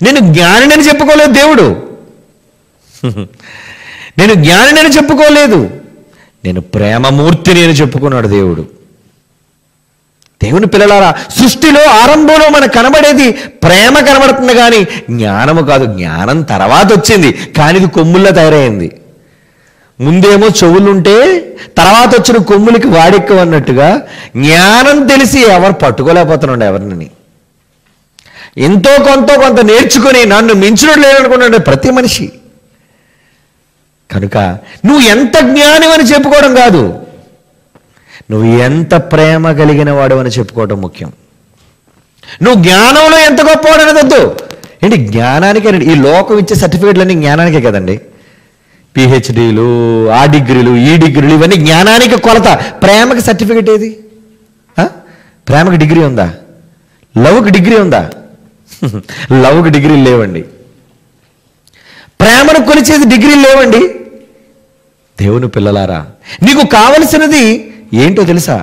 నేను జ్ఞానిని చెప్పుకోలేదు దేవుడు, నేను జ్ఞానిని చెప్పుకోలేదు, నేను ప్రేమమూర్తిని అని చెప్పుకున్నాడు దేవుడు. దేవుని పిల్లలారా, సృష్టిలో ఆరంభంలో మనకు కనబడేది ప్రేమ కనబడుతుంది, కానీ జ్ఞానము కాదు. జ్ఞానం తర్వాత వచ్చింది, కానీ ఇది కొమ్ముల్లో తయారైంది. ముందేమో చెవులుంటే తర్వాత వచ్చిన కొమ్ములకి వాడెక్కువ అన్నట్టుగా జ్ఞానం తెలిసి ఎవరు పట్టుకోలేకపోతున్నాడు ఎవరిని. ఎంతో కొంత నేర్చుకుని నన్ను మించడం లేదనుకున్నాడు ప్రతి మనిషి. కనుక నువ్వు ఎంత జ్ఞానం అని చెప్పుకోవడం కాదు, నువ్వు ఎంత ప్రేమ కలిగిన వాడు అని చెప్పుకోవడం ముఖ్యం. నువ్వు జ్ఞానంలో ఎంత గొప్పవాడు అనేది వద్దు. ఏంటి జ్ఞానానికి? ఈ లోకం ఇచ్చే సర్టిఫికేట్లన్నీ జ్ఞానానికే కదండి. పిహెచ్డీలు, ఆ డిగ్రీలు, ఈ డిగ్రీలు, ఇవన్నీ జ్ఞానానికి కొలత. ప్రేమకి సర్టిఫికేట్ ఏది? ప్రేమకి డిగ్రీ ఉందా? లవ్కి డిగ్రీ ఉందా? లవ్కి డిగ్రీలు లేవండి. ప్రేమను కొలిచేది డిగ్రీలు లేవండి. దేవుని పిల్లలారా, నీకు కావలసినది ఏంటో తెలుసా?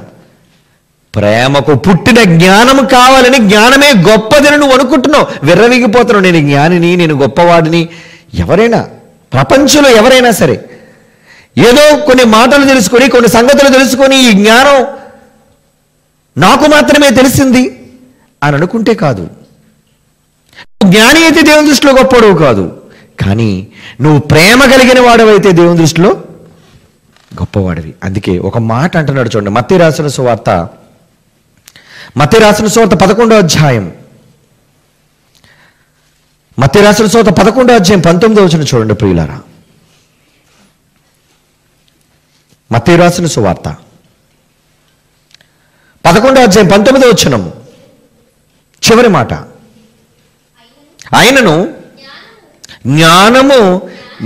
ప్రేమకు పుట్టిన జ్ఞానం కావాలని. జ్ఞానమే గొప్పదని నువ్వు అనుకుంటున్నావు, విర్రవీగిపోతున్నావు. నేను జ్ఞానిని, నేను గొప్పవాడిని. ఎవరైనా ప్రపంచంలో ఎవరైనా సరే ఏదో కొన్ని మాటలు తెలుసుకొని, కొన్ని సంగతులు తెలుసుకొని, ఈ జ్ఞానం నాకు మాత్రమే తెలిసింది అని అనుకుంటే కాదు. జ్ఞాని అయితే దేవుని దృష్టిలో గొప్పవాడు కాదు, కానీ నువ్వు ప్రేమ కలిగిన వాడవైతే దేవుని దృష్టిలో గొప్పవాడివి. అందుకే ఒక మాట అంటున్నాడు చూడండి, మత్తయి రాసిన సువార్త 11వ అధ్యాయం, మత్తయి రాసిన సువార్త 11వ అధ్యాయం 19వ వచనం చూడండి ప్రియులారా. మత్తయి రాసిన సువార్త 11వ అధ్యాయం 19వ వచనం చివరి మాట, ఆయనను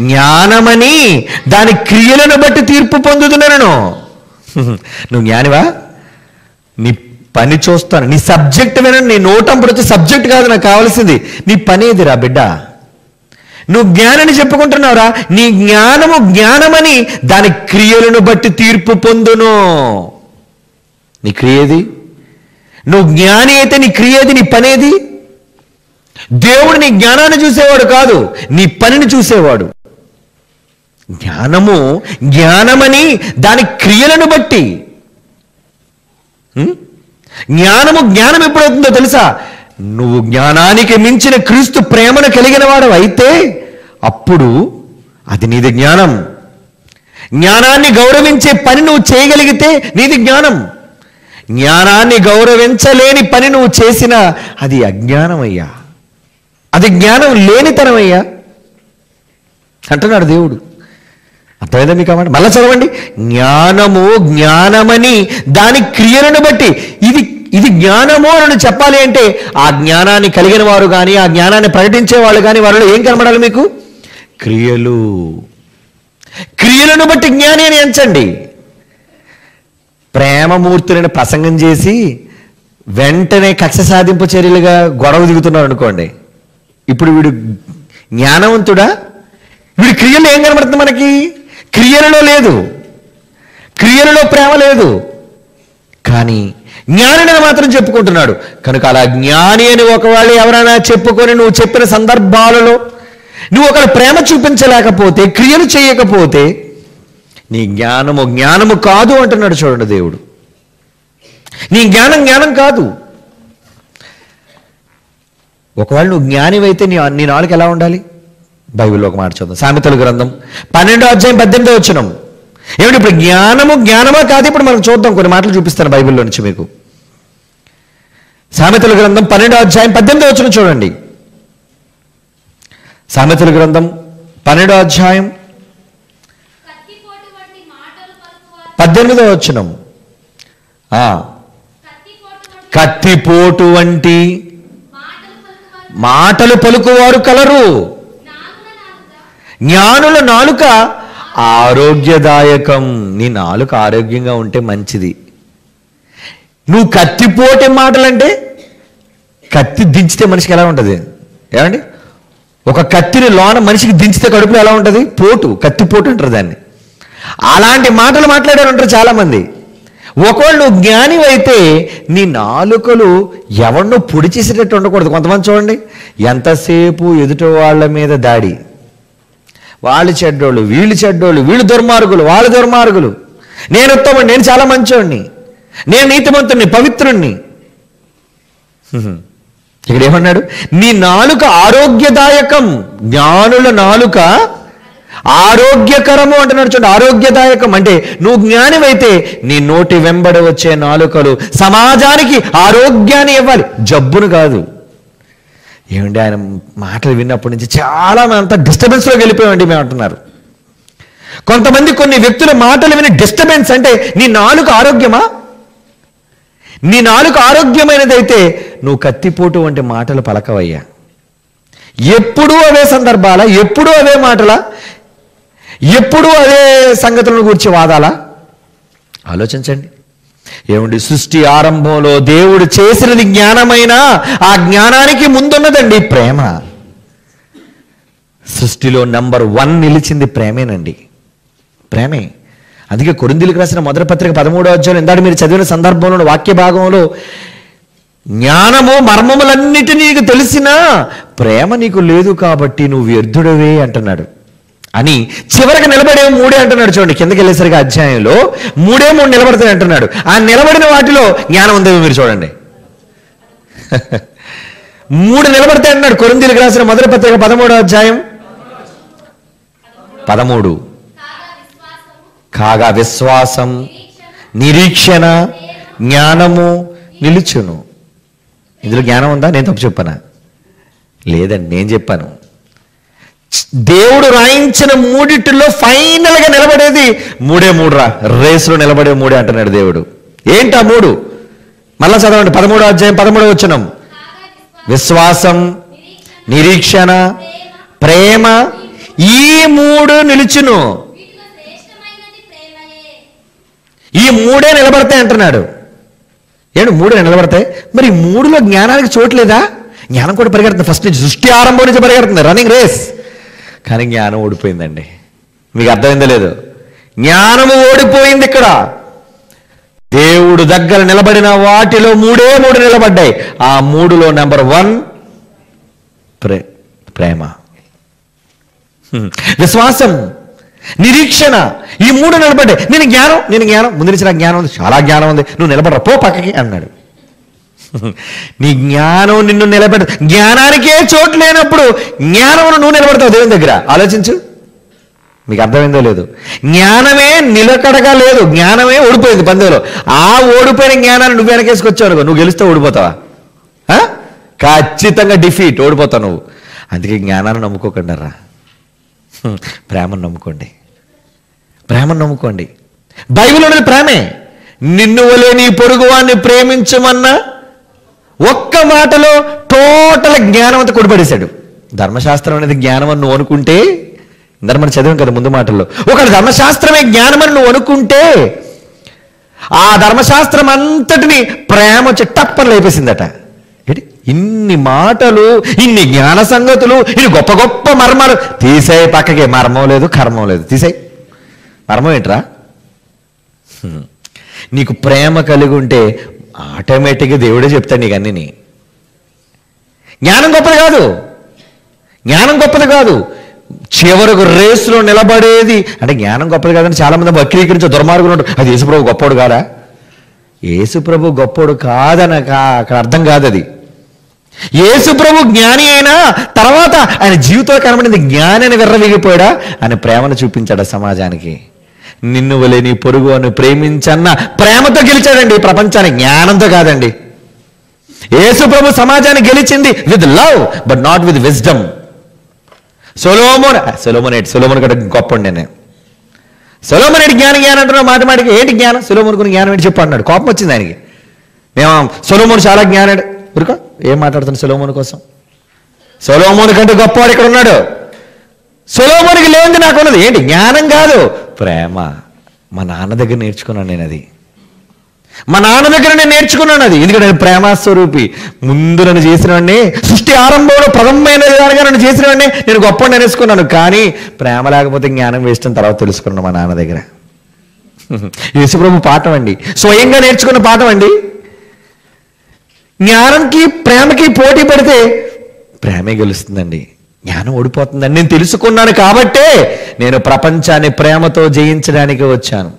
జ్ఞానమని దాని క్రియలను బట్టి తీర్పు పొందుతున్నాను. నువ్వు జ్ఞానివా? నీ పని చూస్తాను, నీ సబ్జెక్ట్ వినండి. నీ నోటంపుడు వచ్చే సబ్జెక్ట్ కాదు నాకు కావాల్సింది, నీ పని ఏదిరా బిడ్డ. నువ్వు జ్ఞానాన్ని చెప్పుకుంటున్నావురా, నీ జ్ఞానమని దాని క్రియలను బట్టి తీర్పు పొందును. నీ క్రియేది? నువ్వు జ్ఞాని అయితే నీ క్రియేది, నీ పనేది? దేవుడు నీ జ్ఞానాన్ని చూసేవాడు కాదు, నీ పనిని చూసేవాడు. జ్ఞానమని దాని క్రియలను బట్టి. జ్ఞానం ఎప్పుడవుతుందో తెలుసా? నువ్వు జ్ఞానానికి మించిన క్రీస్తు ప్రేమను కలిగిన వాడు అయితే అప్పుడు అది నీది జ్ఞానం. జ్ఞానాన్ని గౌరవించే పని నువ్వు చేయగలిగితే నీది జ్ఞానం. జ్ఞానాన్ని గౌరవించలేని పని నువ్వు చేసినా అది అజ్ఞానమయ్యా, అది జ్ఞానం లేనితనమయ్యా అంటున్నాడు దేవుడు. అర్థమైందా మీకు? అన్నమాట మళ్ళా చదవండి, జ్ఞానమని దాని క్రియలను బట్టి. ఇది జ్ఞానము అని చెప్పాలి అంటే ఆ జ్ఞానాన్ని కలిగిన వారు కానీ, ఆ జ్ఞానాన్ని ప్రకటించే వాళ్ళు కానీ, వారిలో ఏం కనబడాలి మీకు? క్రియలను బట్టి జ్ఞాని అని ఎంచండి. ప్రేమమూర్తులని ప్రసంగం చేసి వెంటనే కక్ష సాధింపు చర్యలుగా గొడవ దిగుతున్నారు అనుకోండి, ఇప్పుడు వీడు జ్ఞానవంతుడా? వీడి క్రియల్లో ఏం కనబడుతుంది మనకి? క్రియలలో లేదు, క్రియలలో ప్రేమ లేదు, కానీ జ్ఞానిని మాత్రం చెప్పుకుంటున్నాడు. కనుక అలా జ్ఞాని అని ఒకవేళ ఎవరైనా చెప్పుకొని నువ్వు చెప్పిన సందర్భాలలో నువ్వు ఒకరు ప్రేమ చూపించలేకపోతే, క్రియలు చేయకపోతే నీ జ్ఞానము కాదు అంటున్నాడు చూడండి దేవుడు. నీ జ్ఞానం కాదు. ఒకవేళ నువ్వు జ్ఞానివైతే నీ నాలుక ఎలా ఉండాలి? బైబిల్లో ఒక మాట చూద్దాం, సామెతల గ్రంథం 12వ అధ్యాయం 18వ వచనం. ఏమిటి ఇప్పుడు జ్ఞానమా కాదు? ఇప్పుడు మనం చూద్దాం, కొన్ని మాటలు చూపిస్తాను బైబిల్లో నుంచి మీకు. సామెతల గ్రంథం 12వ అధ్యాయం 18వ వచనం చూడండి. సామెతల గ్రంథం 12వ అధ్యాయం 18వ వచనం. కత్తిపోటు వంటి మాటలు పలుకువారు కలరు. జ్ఞానుల నాలుక ఆరోగ్యదాయకం. నీ నాలుక ఆరోగ్యంగా ఉంటే మంచిది. నువ్వు కత్తిపోటే మాటలంటే, కత్తి దించితే మనిషికి ఎలా ఉంటుంది ఏమండి? ఒక కత్తిని లోన మనిషికి దించితే కడుపులో ఎలా ఉంటుంది? పోటు, కత్తిపోటు అంటారు దాన్ని. అలాంటి మాటలు మాట్లాడారు అంటారు చాలామంది. ఒకవేళ నువ్వు జ్ఞానివైతే నీ నాలుకలు ఎవరినో పొడి చేసేటట్టు ఉండకూడదు. కొంతమంది చూడండి, ఎంతసేపు ఎదుట వాళ్ళ మీద దాడి. వాళ్ళు చెడ్డోళ్ళు, వీళ్ళు చెడ్డోళ్ళు, వీళ్ళు దుర్మార్గులు, వాళ్ళు దుర్మార్గులు. నేను ఉత్తముడిని, నేను చాలా మంచోడిని, నేను నీతిమంతుడిని, పవిత్రుణ్ణి. ఇక్కడ ఏమన్నాడు? నీ నాలుక ఆరోగ్యదాయకం. జ్ఞానుల నాలుక ఆరోగ్యకరము అంటున్నాడు. చూడండి, ఆరోగ్యదాయకం అంటే నువ్వు జ్ఞానివైతే నీ నోటి వెంబడి వచ్చే నాలుకలు సమాజానికి ఆరోగ్యాన్ని ఇవ్వాలి, జబ్బును కాదు. ఏమండి, ఆయన మాటలు విన్నప్పటి నుంచి చాలా అంతా డిస్టర్బెన్స్లోకి వెళ్ళిపోయామండి మేము అంటున్నారు. కొంతమంది కొన్ని వ్యక్తుల మాటలు విని డిస్టర్బెన్స్ అంటే నీ నాలుక ఆరోగ్యమా? నీ నాలుక ఆరోగ్యమైనదైతే నువ్వు కత్తిపోటు వంటి మాటలు పలకవయ్యా. ఎప్పుడూ అవే సందర్భాల, ఎప్పుడూ అవే మాటల, ఎప్పుడూ అదే సంగతులను గురించి వాదాలా? ఆలోచించండి. ఏమండి, సృష్టి ఆరంభంలో దేవుడు చేసినది జ్ఞానమైన, ఆ జ్ఞానానికి ముందున్నదండి ప్రేమ. సృష్టిలో నంబర్ 1 నిలిచింది ప్రేమేనండి, ప్రేమే. అందుకే కొరింథీయులకు రాసిన మొదటి పత్రిక 13వ అధ్యాయం ఇందాక మీరు చదివిన సందర్భంలో వాక్య భాగంలో, జ్ఞానము మర్మములన్నిటినీ నీకు తెలిసినా ప్రేమ నీకు లేదు కాబట్టి నువ్వు వ్యర్థుడవే అంటున్నాడు. అని చివరికి నిలబడే 3 అంటున్నాడు. చూడండి, కిందకి వెళ్ళేసరికి అధ్యాయంలో 3 నిలబడతాయి అంటున్నాడు. ఆ నిలబడిన వాటిలో జ్ఞానం ఉందేమో మీరు చూడండి. 3 నిలబడతాయి అంటున్నాడు. కొరింథీయులకు రాసిన మొదటి పత్రిక 13వ అధ్యాయం 13. కాగా విశ్వాసం, నిరీక్షణ, జ్ఞానము నిలుచును. ఇందులో జ్ఞానం ఉందా? నేను తప్పు చెప్పానా? లేదండి, నేను చెప్పాను. దేవుడు రాయించిన 3 ఫైనల్గా నిలబడేది 3 రా. రేసులో నిలబడే 3 అంటున్నాడు దేవుడు. ఏంటా 3? మళ్ళా చదవండి, 13వ అధ్యాయం 13వ వచనం. విశ్వాసం, నిరీక్షణ, ప్రేమ, ఈ 3 నిలుచును. ఈ 3 నిలబడతాయి అంటున్నాడు. ఏంటి 3 నిలబడతాయి? మరి 3లో జ్ఞానానికి చోట్లేదా? జ్ఞానం కూడా పరిగెడుతుంది, ఫస్ట్ నుంచి సృష్టి ఆరంభం నుంచి పరిగెడుతుంది, రన్నింగ్ రేస్. కానీ జ్ఞానం ఓడిపోయిందండి. మీకు అర్థమైందో లేదు? జ్ఞానము ఓడిపోయింది. ఇక్కడ దేవుడు దగ్గర నిలబడిన వాటిలో 3 నిలబడ్డాయి. ఆ 3లో నంబర్ 1 ప్రేమ, విశ్వాసం, నిరీక్షణ, ఈ 3 నిలబడ్డాయి. నేను జ్ఞానం ముందు నుంచి నాకు జ్ఞానం ఉంది, చాలా జ్ఞానం ఉంది, నువ్వు నిలబడరా పో పక్కకి అన్నాడు. నీ జ్ఞానం నిన్ను నిలబెడ. జ్ఞానానికే చోటు లేనప్పుడు జ్ఞానమును నువ్వు నిలబడతావు దేవుని దగ్గర. ఆలోచించు, మీకు అర్థమైందో లేదు? జ్ఞానమే నిలకడగా లేదు, జ్ఞానమే ఓడిపోయింది పందెంలో. ఆ ఓడిపోయిన జ్ఞానాన్ని నువ్వు వెనకేసుకొచ్చావు, నువ్వు గెలిస్తే ఓడిపోతావా? ఖచ్చితంగా డిఫీట్, ఓడిపోతావు నువ్వు. అందుకే జ్ఞానాన్ని నమ్ముకోకండి రా, ప్రేమను నమ్ముకోండి, ప్రేమను నమ్ముకోండి. బైబిల్ అనేది ప్రేమే. నిన్ను వలే నీ పొరుగువాన్ని ప్రేమించమన్నా ఒక్క మాటలో టోటల్ జ్ఞానం అంతా కొడిపడేశాడు. ధర్మశాస్త్రం అనేది జ్ఞానం అని నువ్వు అనుకుంటే, మనం చదివాం కదా ముందు మాటల్లో, ఒక ధర్మశాస్త్రమే జ్ఞానం అని నువ్వు అనుకుంటే ఆ ధర్మశాస్త్రం అంతటిని ప్రేమ వచ్చి టప్పని లేపేసిందట. ఏంటి ఇన్ని మాటలు, ఇన్ని జ్ఞాన సంగతులు, ఇన్ని గొప్ప గొప్ప మర్మాలు తీసేయి పక్కకి. మర్మం లేదు, కర్మం లేదు, తీసేయి. మర్మం ఏంట్రా? నీకు ప్రేమ కలిగి ఉంటే ఆటోమేటిక్గా దేవుడే చెప్తాడు నీకు అన్నీ. జ్ఞానం గొప్పది కాదు, జ్ఞానం గొప్పది కాదు. చివరకు రేసులో నిలబడేది అంటే జ్ఞానం గొప్పది కాదని చాలామంది వక్రీకరించే దుర్మార్గులు ఉంటారు. అది యేసుప్రభు గొప్పోడు కాదా? యేసుప్రభు గొప్పోడు కాదని అక్కడ అర్థం కాదు. అది యేసుప్రభు జ్ఞాని అయినా తర్వాత ఆయన జీవితంలో కనబడింది జ్ఞాని అని విర్రవీగిపోయాడా? ఆయన ప్రేమను చూపించాడు సమాజానికి. నిన్ను వలే నీ పొరుగు అని ప్రేమించన్న ప్రేమతో గెలిచాడండి ఈ ప్రపంచాన్ని, జ్ఞానంతో కాదండి. యేసుప్రభు సమాజాన్ని గెలిచింది with love but not with wisdom. Solomon కంటే గొప్ప నేను. సొలొమోన్ జ్ఞానం అంటున్నా మాటిమాటికి. ఏంటి జ్ఞానం? సొలొమోన్ జ్ఞానం ఏంటి చెప్పు అన్నాడు. కోపం వచ్చింది ఆయనకి. మేము సొలొమోను చాలా జ్ఞానుడు. ఊరుకో, ఏం మాట్లాడుతున్నాను సొలొమోను కోసం? సొలొమోను కంటే గొప్పవాడు ఇక్కడ ఉన్నాడు. సొలొమోనుకి లేనిది నాకు ఉన్నది ఏంటి? జ్ఞానం కాదు, ప్రేమ. మా నాన్న దగ్గర నేర్చుకున్నాను నేను అది. మా నాన్న దగ్గర నేను నేర్చుకున్నాను అది. ఎందుకంటే నేను ప్రేమస్వరూపి. ముందు నన్ను చేసినవాడిని, సృష్టి ఆరంభంలో ప్రథమమైన విధానంగా నన్ను చేసినవాడిని నేను గొప్ప నేర్చుకున్నాను. కానీ ప్రేమ లేకపోతే జ్ఞానం వేస్ట్ అని తర్వాత తెలుసుకున్నాను మా నాన్న దగ్గర. యేసుప్రభు పాఠం అండి, స్వయంగా నేర్చుకున్న పాఠం అండి. జ్ఞానంకి ప్రేమకి పోటీ పడితే ప్రేమే గెలుస్తుందండి, జ్ఞానం ఓడిపోతుందని నేను తెలుసుకున్నాను. కాబట్టే నేను ప్రపంచాన్ని ప్రేమతో జయించడానికి వచ్చాను.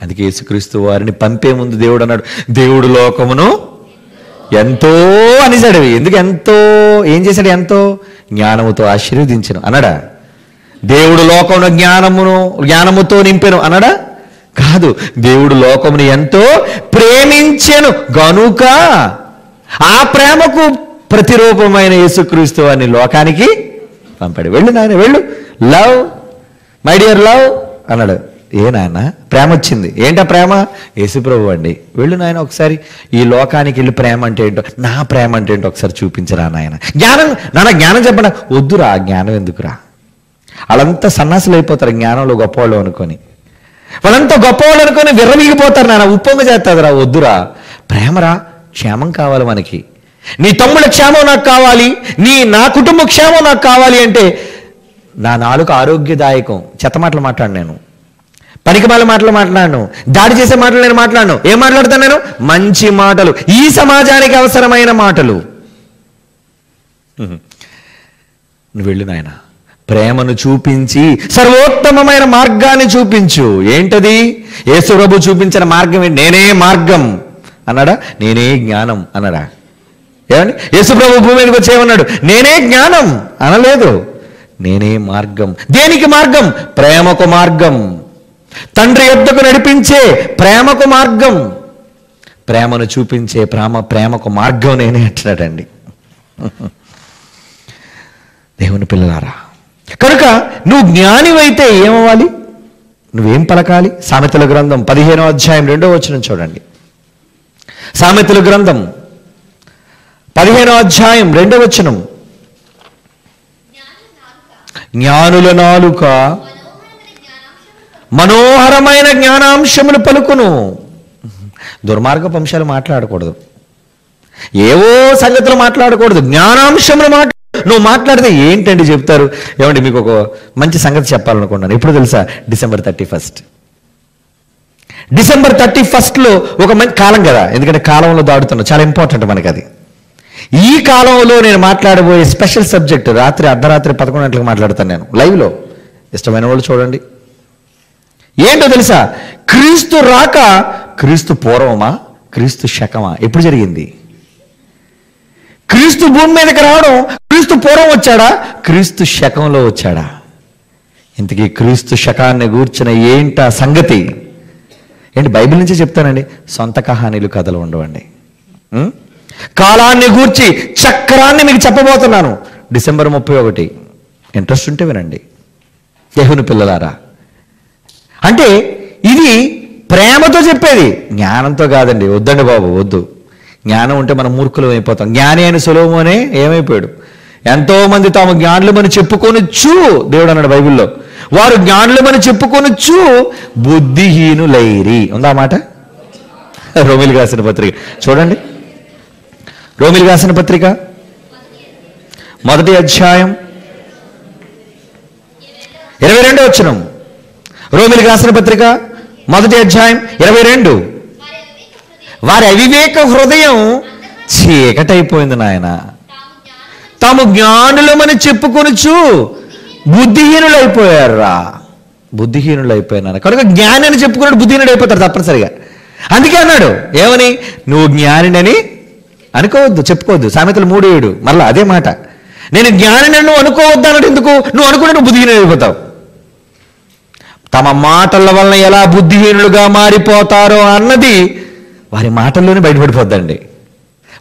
అందుకే యేసుక్రీస్తు వారిని పంపే ముందు దేవుడు అన్నాడు, దేవుడు లోకమును ఎంతో అనేసాడు. ఎందుకు ఎంతో? ఏం చేశాడు? ఎంతో జ్ఞానముతో ఆశీర్వదించను అన్నాడా? దేవుడు లోకమును జ్ఞానముతో నింపెను అన్నాడా? కాదు, దేవుడు లోకమును ఎంతో ప్రేమించెను గనుక ఆ ప్రేమకు ప్రతిరూపమైన యేసుక్రీస్తు వారిని లోకానికి పంపాడు. వెళ్ళు నాయన, వెళ్ళు, లవ్ మై డియర్ లవ్ అన్నాడు. ఏ నాయన, ప్రేమ వచ్చింది. ఏంటా ప్రేమ? యేసుప్రభు అండి. వెళ్ళు నాయన, ఒకసారి ఈ లోకానికి వెళ్ళి ప్రేమ అంటే ఏంటో, నా ప్రేమ అంటే ఏంటో ఒకసారి చూపించరా నాయన. జ్ఞానం చెప్పండి. వద్దురా, జ్ఞానం ఎందుకురా? వాళ్ళంతా సన్నాసులు అయిపోతారు జ్ఞానంలో గొప్పవాళ్ళు అనుకొని. వాళ్ళంతా గొప్పవాళ్ళు అనుకొని విర్రవీగిపోతారు. నాన్న ఉప్పొంగ చేస్తుందిరా. వద్దురా, ప్రేమరా. క్షేమం కావాలి మనకి. నీ తమ్ముళ్ళ క్షేమం నాకు కావాలి, నా కుటుంబ క్షేమం నాకు కావాలి అంటే నా నాలుక ఆరోగ్యదాయకం. చెత్త మాటలు మాట్లాడు నేను, పనికిమాల మాటలు మాట్లాడను, దాడి చేసే మాటలు నేను మాట్లాడను. ఏం మాట్లాడతాను నేను? మంచి మాటలు, ఈ సమాజానికి అవసరమైన మాటలు. నువ్వు వెళ్ళు నాయన, ప్రేమను చూపించి సర్వోత్తమమైన మార్గాన్ని చూపించు. ఏంటది? యేసుప్రభు చూపించిన మార్గం ఏంటి? నేనే మార్గం అన్నాడా? నేనే జ్ఞానం అన్నాడా? ఏమండి? యేసుప్రభు భూమి మీదకి వచ్చి ఏమన్నాడు? నేనే జ్ఞానం అనలేదు, నేనే మార్గం. దేనికి మార్గం? ప్రేమకు మార్గం. తండ్రి యొద్దకు నడిపించే ప్రేమకు మార్గం, ప్రేమను చూపించే ప్రేమకు మార్గం నేనే అంటున్నాడండి. దేవుని పిల్లలారా, కనుక నువ్వు జ్ఞానివైతే ఏమవ్వాలి? నువ్వేం పలకాలి? సామెతల గ్రంథం 15వ అధ్యాయం 2వ వచనం చూడండి. సామెతల గ్రంథం 15వ అధ్యాయం 2వ వచనం. జ్ఞానుల నాలుక మనోహరమైన జ్ఞానాంశములు పలుకును. దుర్మార్గపు అంశాలు మాట్లాడకూడదు, ఏవో సంగతులు మాట్లాడకూడదు, జ్ఞానాంశములు నువ్వు మాట్లాడితే ఏంటండి చెప్తారు? ఏమండి, మీకు ఒక మంచి సంగతి చెప్పాలనుకున్నాను. ఎప్పుడు తెలుసా? డిసెంబర్ 31. డిసెంబర్ 31లో ఒక మంచి కాలం కదా, ఎందుకంటే కాలంలో దాడుతున్నాం, చాలా ఇంపార్టెంట్ మనకి అది. ఈ కాలంలో నేను మాట్లాడబోయే స్పెషల్ సబ్జెక్ట్ అర్ధరాత్రి 11 గంటలకు మాట్లాడతాను నేను లైవ్లో. ఇష్టమైన వాళ్ళు చూడండి. ఏంటో తెలుసా? క్రీస్తు రాక క్రీస్తు పూర్వమా, క్రీస్తు శకమా? ఎప్పుడు జరిగింది? క్రీస్తు భూమి మీదకి రావడం క్రీస్తు పూర్వం వచ్చాడా, క్రీస్తు శకంలో వచ్చాడా? ఇంతకీ క్రీస్తు శకాన్ని గూర్చిన ఏంట సంగతి ఏంటి? బైబిల్ నుంచే చెప్తానండి, సొంత కహానీలు కథలు ఉండవండి. కాలాన్ని గూర్చి చక్రాన్ని మీకు చెప్పబోతున్నాను. డిసెంబర్ 31. ఇంట్రెస్ట్ ఉంటే వినండి దేవుని పిల్లలారా. అంటే ఇది ప్రేమతో చెప్పేది, జ్ఞానంతో కాదండి. వద్దండి బాబు, వద్దు. జ్ఞానం ఉంటే మనం మూర్ఖులం అయిపోతాం. జ్ఞాని అయిన సొలొమోనే ఏమైపోయాడు? ఎంతో మంది తాము జ్ఞానులమని చెప్పుకొనొచ్చు, దేవుడు అన్నాడు బైబిల్లో. వారు జ్ఞానులమని చెప్పుకొనొచ్చు, బుద్ధిహీనులైరి. ఉందా మాట? రోమిలికి రాసిన పత్రిక చూడండి. రోమిలికి రాసిన పత్రిక 1వ అధ్యాయం 22వ వచనం. రోమిలికి రాసిన పత్రిక 1వ అధ్యాయం 22. వారి అవివేక హృదయం చీకటైపోయింది నాయన, తాము జ్ఞానులమని చెప్పుకొనొచ్చు బుద్ధిహీనులైపోయారా. బుద్ధిహీనులైపోయినా కనుక జ్ఞాని అని చెప్పుకున్నాడు, బుద్ధిహీనుడు అయిపోతారు తప్పనిసరిగా. అందుకే అన్నాడు, ఏమని? నువ్వు జ్ఞానినని అనుకోవద్దు, చెప్పుకోవద్దు. సామెతలు 3:7 మరలా అదే మాట. నేను జ్ఞానిని నువ్వు అనుకోవద్దు అన్నాడు. ఎందుకు? నువ్వు అనుకున్నా నువ్వు బుద్ధిహీనుడు అయిపోతావు. తమ మాటల వలన ఎలా బుద్ధిహీనులుగా మారిపోతారో అన్నది వారి మాటల్లోనే బయటపడిపోద్దండి.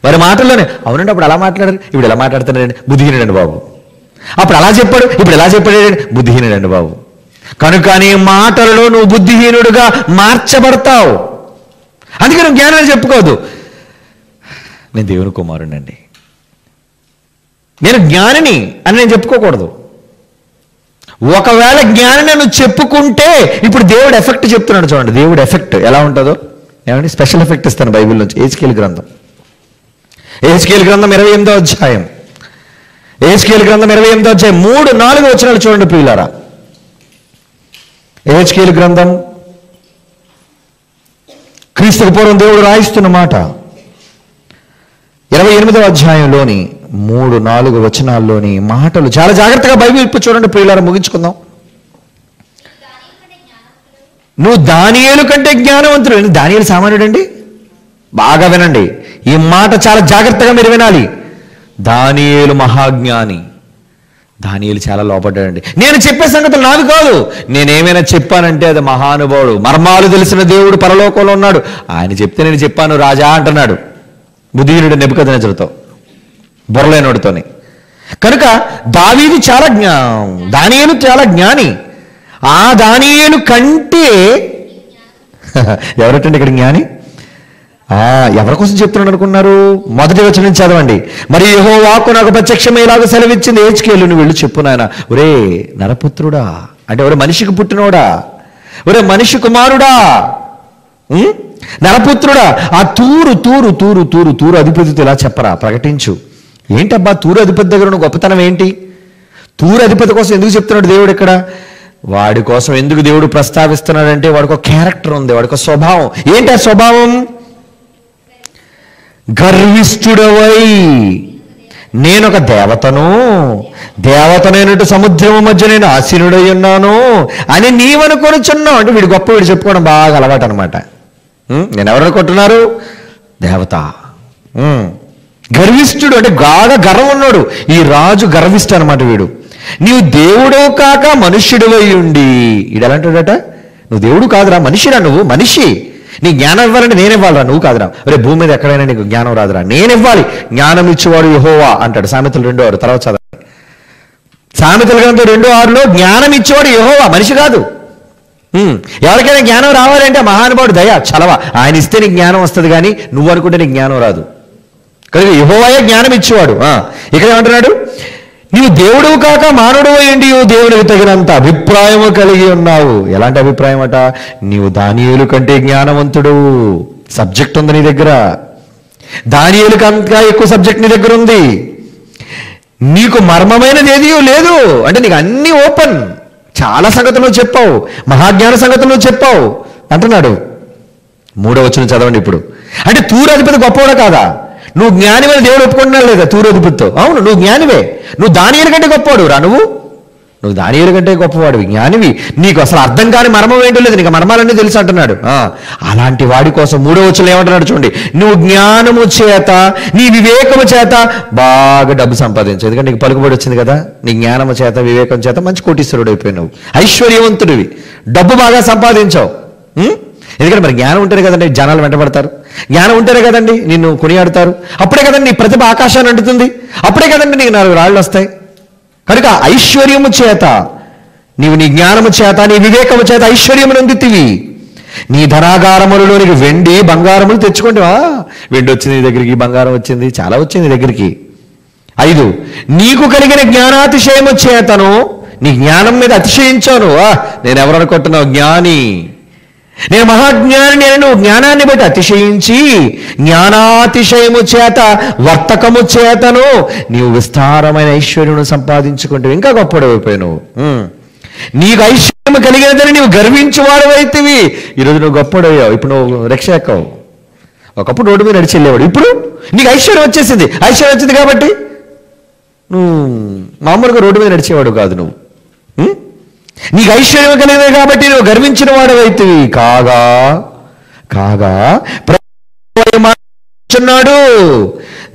వారి మాటల్లోనే, అవునండి అప్పుడు అలా మాట్లాడారు, ఇప్పుడు ఎలా మాట్లాడుతున్నాడండి, బుద్ధిహీనుడండి బాబు. అప్పుడు అలా చెప్పాడు, ఇప్పుడు ఎలా చెప్పాడండి, బుద్ధిహీనుడండి బాబు. కనుక నీ మాటలలో నువ్వు బుద్ధిహీనుడుగా మార్చబడతావు. అందుకే నువ్వు జ్ఞానం అని చెప్పుకోవద్దు. నేను దేవుని కుమారుడండి, నేను జ్ఞానిని అని నేను చెప్పుకోకూడదు. ఒకవేళ జ్ఞానిని నువ్వు చెప్పుకుంటే ఇప్పుడు దేవుడు ఎఫెక్ట్ చెప్తున్నాడు చూడండి. దేవుడు ఎఫెక్ట్ ఎలా ఉంటుందో ఏమండి, స్పెషల్ ఎఫెక్ట్ ఇస్తాను బైబిల్ నుంచి. హెజ్కేలు గ్రంథం 28వ అధ్యాయం, హెజ్కేలు గ్రంథం 28వ అధ్యాయం 3-4 వచనాలు చూడండి ప్రియులారా. హెజ్కేలు గ్రంథం క్రీస్తుకు పూర్వం దేవుడు రాయిస్తున్న మాట 28వ అధ్యాయంలోని 3-4 వచనాల్లోని మాటలు చాలా జాగ్రత్తగా బైబిల్ ఇప్పు చూడండి ప్రియులారా, ముగించుకుందాం. నువ్వు దానియేలు కంటే జ్ఞానవంతుడు. దానియేలు సామాన్యుడండి? బాగా వినండి, ఈ మాట చాలా జాగ్రత్తగా మీరు వినాలి. దానియేలు మహాజ్ఞాని. దానియేలు చాలా లోపడ్డాడండి. నేను చెప్పే సంగతులు నావి కాదు, నేనేమైనా చెప్పానంటే అది మహానుభావుడు, మర్మాలు తెలిసిన దేవుడు పరలోకంలో ఉన్నాడు, ఆయన చెప్తే నేను చెప్పాను రాజా అంటున్నాడు బుద్ధిహీనుడు నెబుకద్నెజరుతో, బుర్రలేనోడితోని. కనుక దావీదు చాలా దానియేలు చాలా జ్ఞాని. ఆ దానియేలు కంటే ఎవరటండి ఇక్కడ జ్ఞాని? ఎవరి కోసం చెప్తున్నాడు అనుకున్నారు? మొదటి వచనం చదవండి. మరి యెహోవా వాక్కు నాకు ప్రత్యక్షమయ్యేలాగా సెలవిచ్చింది, హెజ్కేలు నువ్వు వెళ్ళి చెప్పు నాయన. ఒరే నరపుత్రుడా, అంటే ఒరే మనిషికి పుట్టినోడా, ఒరే మనిషి కుమారుడా, నరపుత్రుడా, ఆ తూరు తూరు తూరు తూరు తూరు అధిపతితో ఇలా చెప్పరా, ప్రకటించు. ఏంటబ్బా తూరు అధిపతి దగ్గర ఉన్న గొప్పతనం ఏంటి? తూరు అధిపతి కోసం ఎందుకు చెప్తున్నాడు దేవుడు ఇక్కడ? వాడి కోసం ఎందుకు దేవుడు ప్రస్తావిస్తున్నాడంటే వాడికి ఒక క్యారెక్టర్ ఉంది, వాడికి ఒక స్వభావం. ఏంటి ఆ స్వభావం? గర్విష్ఠుడవై నేనొక దేవతనైనట్టు సముద్రము మధ్య నేను ఆసీనుడై ఉన్నాను అని నీవనుకొనుచున్నావు. అంటే వీడు గొప్ప, వీడు చెప్పుకోవడం బాగా అలవాటు అనమాట. నేను ఎవరనుకుంటున్నారు? దేవత. గర్విష్ఠుడు అంటే బాగా గర్వం ఉన్నాడు. ఈ రాజు గర్విష్ఠు అనమాట వీడు. నీవు దేవుడు కాక మనుష్యుడివై ఉండి, ఇది ఎలా అంటాడట? నువ్వు దేవుడు కాదురా, మనిషిరా, నువ్వు మనిషి. నీ జ్ఞానం ఇవ్వాలంటే నేను ఇవ్వాలరా, నువ్వు కాదురా. అరే భూమి మీద ఎక్కడైనా నీకు జ్ఞానం రాదురా, నేను ఇవ్వాలి. జ్ఞానం ఇచ్చేవాడు యెహోవా అంటాడు సామెతలు 2:6. తర్వాత చదవండి సామెతల గ్రంథం 2:6లో జ్ఞానం ఇచ్చేవాడు యెహోవా, మనిషి కాదు. ఎవరికైనా జ్ఞానం రావాలంటే మహానుభావుడు దయ చలవ, ఆయన ఇస్తే నీకు జ్ఞానం వస్తుంది, కానీ నువ్వు అనుకుంటే నీకు జ్ఞానం రాదు. కనుక యెహోవాయే జ్ఞానం ఇచ్చేవాడు. ఇక్కడ ఏమంటున్నాడు? నీవు దేవుడు కాక మానవుడు అయ్యుండి దేవునికి తగినంత అభిప్రాయము కలిగి ఉన్నావు. ఎలాంటి అభిప్రాయం అట? నీవు దానియేలు కంటే జ్ఞానవంతుడు. సబ్జెక్ట్ ఉంది నీ దగ్గర, దానియేలు కంటే ఎక్కువ సబ్జెక్ట్ నీ దగ్గర ఉంది. నీకు మర్మమైనది ఏది లేదు, అంటే నీకు అన్ని ఓపెన్. చాలా సంగతులు చెప్పావు, మహాజ్ఞాన సంగతులు చెప్పావు అంటున్నాడు. 3వ వచనం చదవండి ఇప్పుడు. అంటే తూరు అధిపతి గొప్పవాడా కాదా? నువ్వు జ్ఞానివే దేవుడు ఒప్పుకుంటున్నాడు లేదా తూరు అధిపతితో? అవును, నువ్వు జ్ఞానివే. నువ్వు దానియేలు కంటే గొప్పవాడు రా, నువ్వు దానియేలు కంటే గొప్పవాడు, జ్ఞానివి. నీకు అసలు అర్థం కాని మర్మం ఏంటో లేదు, నీకు మర్మాలన్నీ తెలుసు అంటున్నాడు. అలాంటి వాడి కోసం 3వ వచనం ఏమంటున్నాడు చూడండి. నువ్వు జ్ఞానము చేత నీ వివేకము చేత బాగా డబ్బు సంపాదించు. ఎందుకంటే నీకు పలుకుబడి వచ్చింది కదా, నీ జ్ఞానము చేత వివేకం చేత మంచి కోటీశ్వరుడు అయిపోయినావు, ఐశ్వర్యవంతుడివి, డబ్బు బాగా సంపాదించావు. ఎందుకంటే మరి జ్ఞానం ఉంటేనే కదండి జనాలు వెంటబడతారు, జ్ఞానం ఉంటేనే కదండి నిన్ను కొనియాడతారు, అప్పుడే కదండి నీ ప్రతిభ ఆకాశాన్ని అంటుతుంది, అప్పుడే కదండి నీకు 4 రాళ్ళు వస్తాయి. కనుక ఐశ్వర్యము చేత నీవు నీ జ్ఞానము చేత నీ వివేకము చేత ఐశ్వర్యము నొందితివి. నీ ధనాగారములలోనికి వెండి బంగారములు తెచ్చుకుంటావా? వెండి వచ్చింది నీ దగ్గరికి, బంగారం వచ్చింది, చాలా వచ్చింది నీ దగ్గరికి. 5 నీకు కలిగిన జ్ఞానాతిశయము చేతను నీ జ్ఞానం మీద అతిశయించాను. నేను ఎవరు అనుకుంటున్నావు? జ్ఞాని, నేను మహాజ్ఞాని అని నువ్వు జ్ఞానాన్ని బట్టి అతిశయించి జ్ఞానాతిశయము చేత వర్తకము చేతను నీవు విస్తారమైన ఐశ్వర్యను సంపాదించుకుంటూ ఇంకా గొప్పడు అయిపోయావు. నీకు ఐశ్వర్యం కలిగినదని నీవు గర్వించువాడు అయితివి. ఈరోజు నువ్వు గొప్పడు అయ్యావు, ఇప్పుడు నువ్వు రిక్షా ఎక్కావు. ఒకప్పుడు రోడ్డు మీద నడిచి వెళ్ళేవాడు, ఇప్పుడు నీకు ఐశ్వర్యం వచ్చేసింది. ఐశ్వర్యం వచ్చింది కాబట్టి నువ్వు మామూలుగా రోడ్డు మీద నడిచేవాడు కాదు. నువ్వు నీకు ఐశ్వర్యం కలిగినది కాబట్టి నువ్వు గర్వించిన వాడవైతివి. కాగా న్నాడు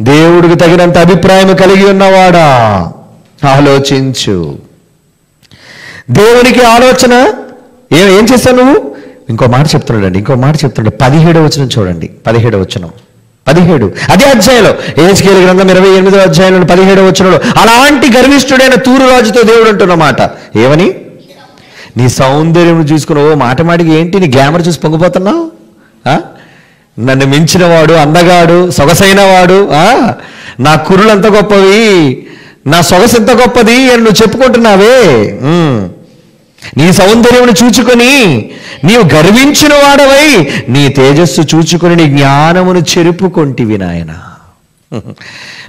దేవుడికి తగినంత అభిప్రాయం కలిగి ఉన్నవాడా? ఆలోచించు. దేవునికి ఆలోచన ఏం చేస్తావు నువ్వు? ఇంకో మాట చెప్తున్నాడు 17వ వచనం చూడండి. 17వ వచనం 17 అదే అధ్యాయంలో, హెజ్కేలు గ్రంథం 28వ అధ్యాయంలో 17వ వచనంలో అలాంటి గర్విష్ఠుడైన తూరు రాజుతో దేవుడు అంటున్నమాట ఏమని? నీ సౌందర్యం చూసుకుని మాట మాటికి ఏంటి నీ గ్లామర్ చూసి పొంగిపోతున్నావు? నన్ను మించినవాడు, అందగాడు, సొగసైనవాడు, నా కురులు అంత గొప్పవి, నా సొగసు ఎంత గొప్పది అని నువ్వు చెప్పుకుంటున్నావే. నీ సౌందర్యమును చూచుకొని నీవు గర్వించిన వాడవై నీ తేజస్సు చూచుకొని నీ జ్ఞానమును చెరుపుకొంటివి నాయన.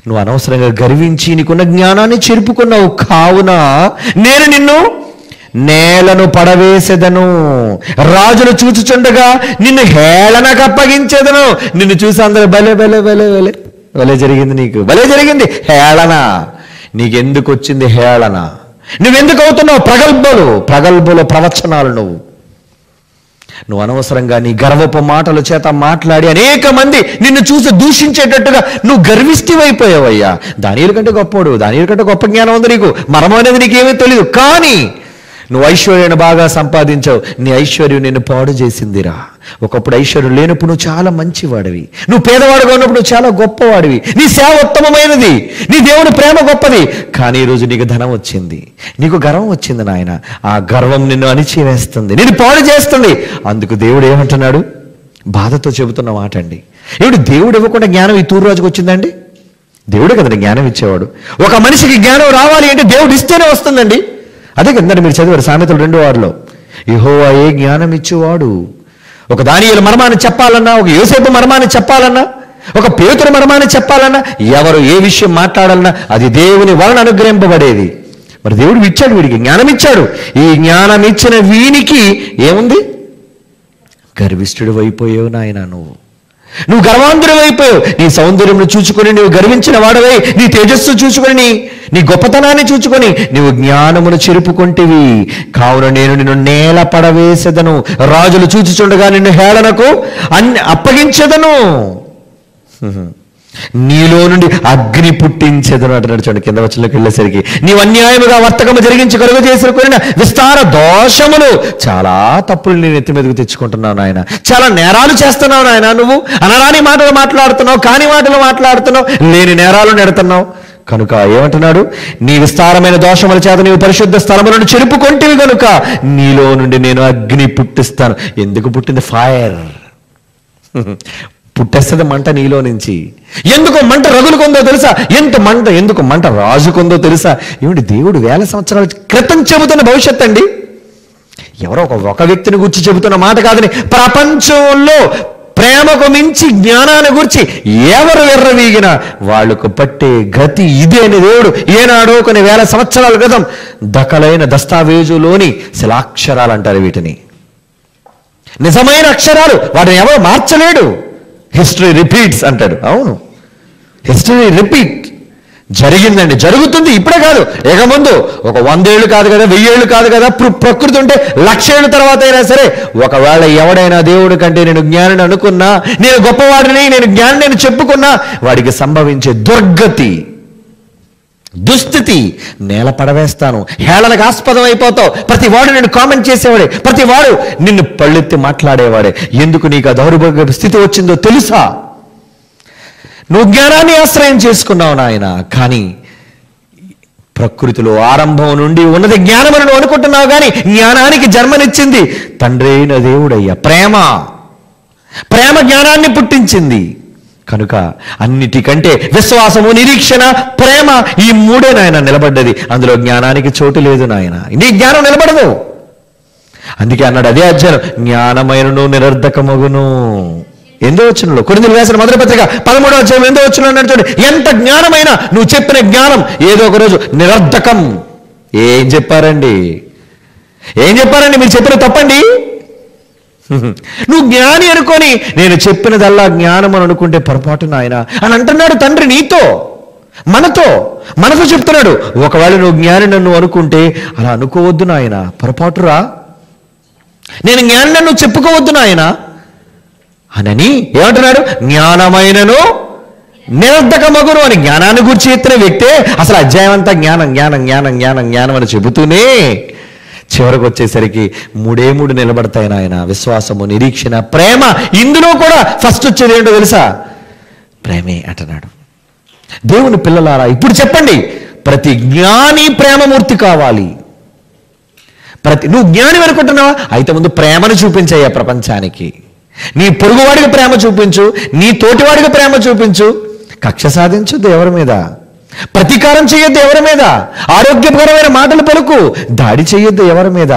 నువ్వు అనవసరంగా గర్వించి నీకున్న జ్ఞానాన్ని చెరుపుకున్నావు. కావున నేను నిన్ను నేలను పడవేసేదను, రాజును చూచుచుండగా నిన్ను హేళనకు అప్పగించేదను. నిన్ను చూసి అందరూ భలే భలే భలే భలే భలే జరిగింది, నీకు భలే జరిగింది. హేళన నీకెందుకు వచ్చింది? హేళన నువ్వెందుకు అవుతున్నావు? ప్రగల్భుల ప్రవచనాలు నువ్వు అనవసరంగా నీ గర్వపు మాటల చేత మాట్లాడి అనేక మంది నిన్ను చూసి దూషించేటట్టుగా నువ్వు గర్విష్టివైపోయావయ్యా. దానియుల కంటే గొప్పోడు, దానియుల కంటే గొప్ప జ్ఞానం ఉంది నీకు, మర్మం అనేది నీకేమీ తెలియదు. కానీ నువ్వు ఐశ్వర్యాన్ని బాగా సంపాదించావు, నీ ఐశ్వర్యం నిన్ను పాడు చేసిందిరా. ఒకప్పుడు ఐశ్వర్యం లేనప్పుడు నువ్వు చాలా మంచివాడివి, నువ్వు పేదవాడుగా ఉన్నప్పుడు నువ్వు చాలా గొప్పవాడివి, నీ సేవ ఉత్తమమైనది, నీ దేవుని ప్రేమ గొప్పది. కానీ ఈరోజు నీకు ధనం వచ్చింది, నీకు గర్వం వచ్చింది నాయన. ఆ గర్వం నిన్ను అణిచివేస్తుంది, నిన్ను పాడు చేస్తుంది. అందుకు దేవుడు ఏమంటున్నాడు? బాధతో చెబుతున్న మాట అండి. ఏమిటి దేవుడు ఇవ్వకుండా జ్ఞానం ఈ తూర్రాజుకు వచ్చిందండి? దేవుడే కదండి జ్ఞానం ఇచ్చేవాడు. ఒక మనిషికి జ్ఞానం రావాలి అంటే దేవుడు ఇస్తేనే వస్తుందండి. అదే కదండి మీరు చదివారు సామెతలు 2:6లో, యెహోవాయే జ్ఞానం ఇచ్చేవాడు. ఒక దానియేలు మర్మాన్ని చెప్పాలన్నా, ఒక యోసేపు మర్మాన్ని చెప్పాలన్నా, ఒక పేతురు మర్మాన్ని చెప్పాలన్నా, ఎవరు ఏ విషయం మాట్లాడాలన్నా అది దేవుని వలన అనుగ్రహింపబడేది. మరి దేవుడు ఇచ్చాడు, వీడికి జ్ఞానం ఇచ్చాడు. ఈ జ్ఞానం ఇచ్చిన వీనికి ఏముంది? గర్విష్ఠుడు అయిపోయావు నాయన. నువ్వు గర్వాంధుడు అయిపోయావు. నీ సౌందర్యం చూచుకొని నువ్వు గర్వించిన వాడవై, నీ తేజస్సు చూచుకొని, నీ గొప్పతనాన్ని చూచుకొని నువ్వు జ్ఞానమును చెరుపుకొంటివి. కావున నేను నిన్ను నేల పడవేసేదను, రాజులు చూచుచుండగా నిన్ను హేళనకు అప్పగించెదను, నీలో నుండి అగ్ని పుట్టించేదను అంటున్నాడు. చూడండి కింద వచనంలోకి వెళ్ళేసరికి, నీవు అన్యాయముగా వర్తకము జరిగించి కలుగ చేసుకుని విస్తార దోషములు, చాలా తప్పులు నేను ఎత్తి మీదకు తెచ్చుకుంటున్నావు నాయన, చాలా నేరాలు చేస్తున్నావు నాయన. నువ్వు అనరాని మాటలు మాట్లాడుతున్నావు, కాని మాటలు మాట్లాడుతున్నావు, లేని నేరాలు నెడుతున్నావు. కనుక ఏమంటున్నాడు? నీ విస్తారమైన దోషముల చేత నీవు పరిశుద్ధ స్థలములను చెరుపుకొంటివి కనుక నీలో నుండి నేను అగ్ని పుట్టిస్తాను. ఎందుకు పుట్టింది? ఫైర్ పుట్టేస్తుంది మంట నీలో నుంచి. ఎందుకు మంట రగులుకుందో తెలుసా? ఎందుకు మంట రాజుకుందో తెలుసా? ఏమిటి దేవుడు 1000 సంవత్సరాల క్రితం చెబుతున్న భవిష్యత్ అండి. ఎవరో ఒక వ్యక్తిని గురించి చెబుతున్న మాట కాదని, ప్రపంచంలో ప్రేమకు మించి జ్ఞానాన్ని గురించి ఎవరు ఎర్రవీగినా వాళ్లకు పట్టే గతి ఇదే అని దేవుడు ఏనాడో కొన్ని 1000 సంవత్సరాల క్రితం దఖలైన దస్తావేజులోని శిలాక్షరాలు అంటారు వీటిని. నిజమైన అక్షరాలు, వాటిని ఎవరు మార్చలేడు. హిస్టరీ రిపీట్స్ అంటాడు. అవును, హిస్టరీ రిపీట్ జరిగిందండి, జరుగుతుంది. ఇప్పుడే కాదు, ఇక ముందు ఒక 100 ఏళ్ళు కాదు కదా, 1000 ఏళ్ళు కాదు కదా, ప్రకృతి ఉంటే 1,00,000 ఏళ్ళ తర్వాత అయినా సరే, ఒకవేళ ఎవడైనా దేవుడి కంటే నేను జ్ఞానిని అనుకున్నా, నేను గొప్పవాడిని, నేను జ్ఞాని చెప్పుకున్నా, వాడికి సంభవించే దుస్థితి నేల పడవేస్తాను, హేళనకు ఆస్పదం అయిపోతావు. ప్రతి వాడు నేను కామెంట్ చేసేవాడే, ప్రతి వాడు నిన్ను పళ్ళెత్తి మాట్లాడేవాడే. ఎందుకు నీకు ఆ దౌర్భాగ్య స్థితి వచ్చిందో తెలుసా? నువ్వు జ్ఞానాన్ని ఆశ్రయం చేసుకున్నావు నాయన. కానీ ప్రకృతిలో ఆరంభం నుండి ఉన్నది జ్ఞానమని నువ్వు అనుకుంటున్నావు, కానీ జ్ఞానానికి జన్మనిచ్చింది తండ్రి అయిన దేవుడయ్యా. ప్రేమ జ్ఞానాన్ని పుట్టించింది. కనుక అన్నిటికంటే విశ్వాసము, నిరీక్షణ, ప్రేమ, ఈ 3 నాయన నిలబడ్డది. అందులో జ్ఞానానికి చోటు లేదు నాయన. నీ జ్ఞానం నిలబడదు. అందుకే అన్నాడు అదే అధ్యాయం, జ్ఞానమైనను నిరర్ధకమగును. 8వ వచనంలో, కొరింథీయులకు రాసిన మొదటి పత్రిక 13వ అధ్యాయం 8వ వచనంలో అన్నాడు చూడండి, ఎంత జ్ఞానమైనా నువ్వు చెప్పిన జ్ఞానం ఏదో ఒక రోజు నిరర్ధకం. ఏం చెప్పారండి మీరు చెప్పిన తప్పండి. నువ్వు జ్ఞాని అనుకొని నేను చెప్పినదల్లా జ్ఞానం అని అనుకుంటే పొరపాటు నాయన అని అంటున్నాడు తండ్రి నీతో, మనతో చెప్తున్నాడు. ఒకవేళ నువ్వు జ్ఞాని నన్ను అనుకుంటే అలా అనుకోవద్దు నాయన, పొరపాటురా. నేను జ్ఞాని నన్ను చెప్పుకోవద్దు నాయన అని ఏమంటున్నాడు? జ్ఞానమైనను నిరర్ధకమగును అని జ్ఞానాన్ని గురించి ఎత్తిన వ్యక్తే అసలు అధ్యాయం అంతా జ్ఞానం జ్ఞానం జ్ఞానం జ్ఞానం జ్ఞానం అని చెబుతూనే చివరికి వచ్చేసరికి 3 నిలబడతాయి నాయన. విశ్వాసము, నిరీక్షణ, ప్రేమ. ఇందులో కూడా ఫస్ట్ వచ్చేది ఏంటో తెలుసా? ప్రేమే అంటున్నాడు. దేవుని పిల్లలారా, ఇప్పుడు చెప్పండి, ప్రతి జ్ఞాని ప్రేమమూర్తి కావాలి. నువ్వు జ్ఞాని అనుకుంటున్నావా? అయితే ముందు ప్రేమను చూపించయ్యా ప్రపంచానికి. నీ పొరుగువాడికి ప్రేమ చూపించు, నీ తోటివాడికి ప్రేమ చూపించు. కక్ష సాధించొద్దు ఎవరి మీద, ప్రతీకారం చేయొద్దు ఎవరి మీద, ఆరోగ్యకరమైన మాటలు పలుకు, దాడి చేయొద్దు ఎవరి మీద,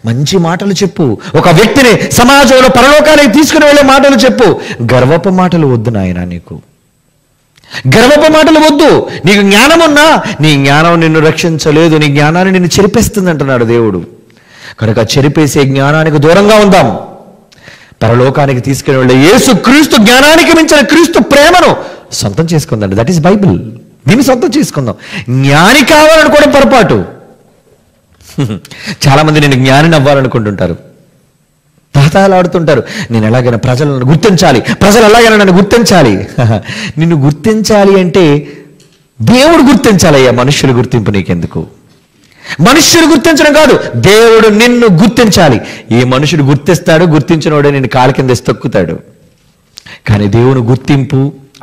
మంచి మాటలు చెప్పు. ఒక వ్యక్తిని సమాజంలో పరలోకానికి తీసుకుని వెళ్ళే మాటలు చెప్పు. గర్వపు మాటలు వద్దు నాయన, నీకు గర్వపు మాటలు వద్దు. నీకు జ్ఞానం ఉన్నా నీ జ్ఞానం నిన్ను రక్షించలేదు, నీ జ్ఞానాన్ని నిన్ను చెరిపేస్తుంది అంటున్నాడు దేవుడు. కనుక చెరిపేసే జ్ఞానానికి దూరంగా ఉందాం. పరలోకానికి తీసుకుని వెళ్ళే యేసు క్రీస్తు జ్ఞానానికి మించిన క్రీస్తు ప్రేమను సొంతం చేసుకుందండి. That is Bible. దీన్ని సొంతం చేసుకుందాం. జ్ఞాని కావాలనుకోవడం పొరపాటు. చాలామంది నేను జ్ఞానిని అవ్వాలనుకుంటుంటారు, తాతాలాడుతుంటారు. నేను ఎలాగైనా ప్రజలను గుర్తించాలి, ప్రజలు ఎలాగైనా నన్ను గుర్తించాలి. నిన్ను గుర్తించాలి అంటే దేవుడు గుర్తించాలయ్యా, మనుష్యుల గుర్తింపు నీకెందుకు? మనుష్యుడు గుర్తించడం కాదు, దేవుడు నిన్ను గుర్తించాలి. ఏ మనుషుడు గుర్తిస్తాడు, గుర్తించినోడే నేను కాళ్ళ కింద తొక్కుతాడు. కానీ దేవుని గుర్తింపు,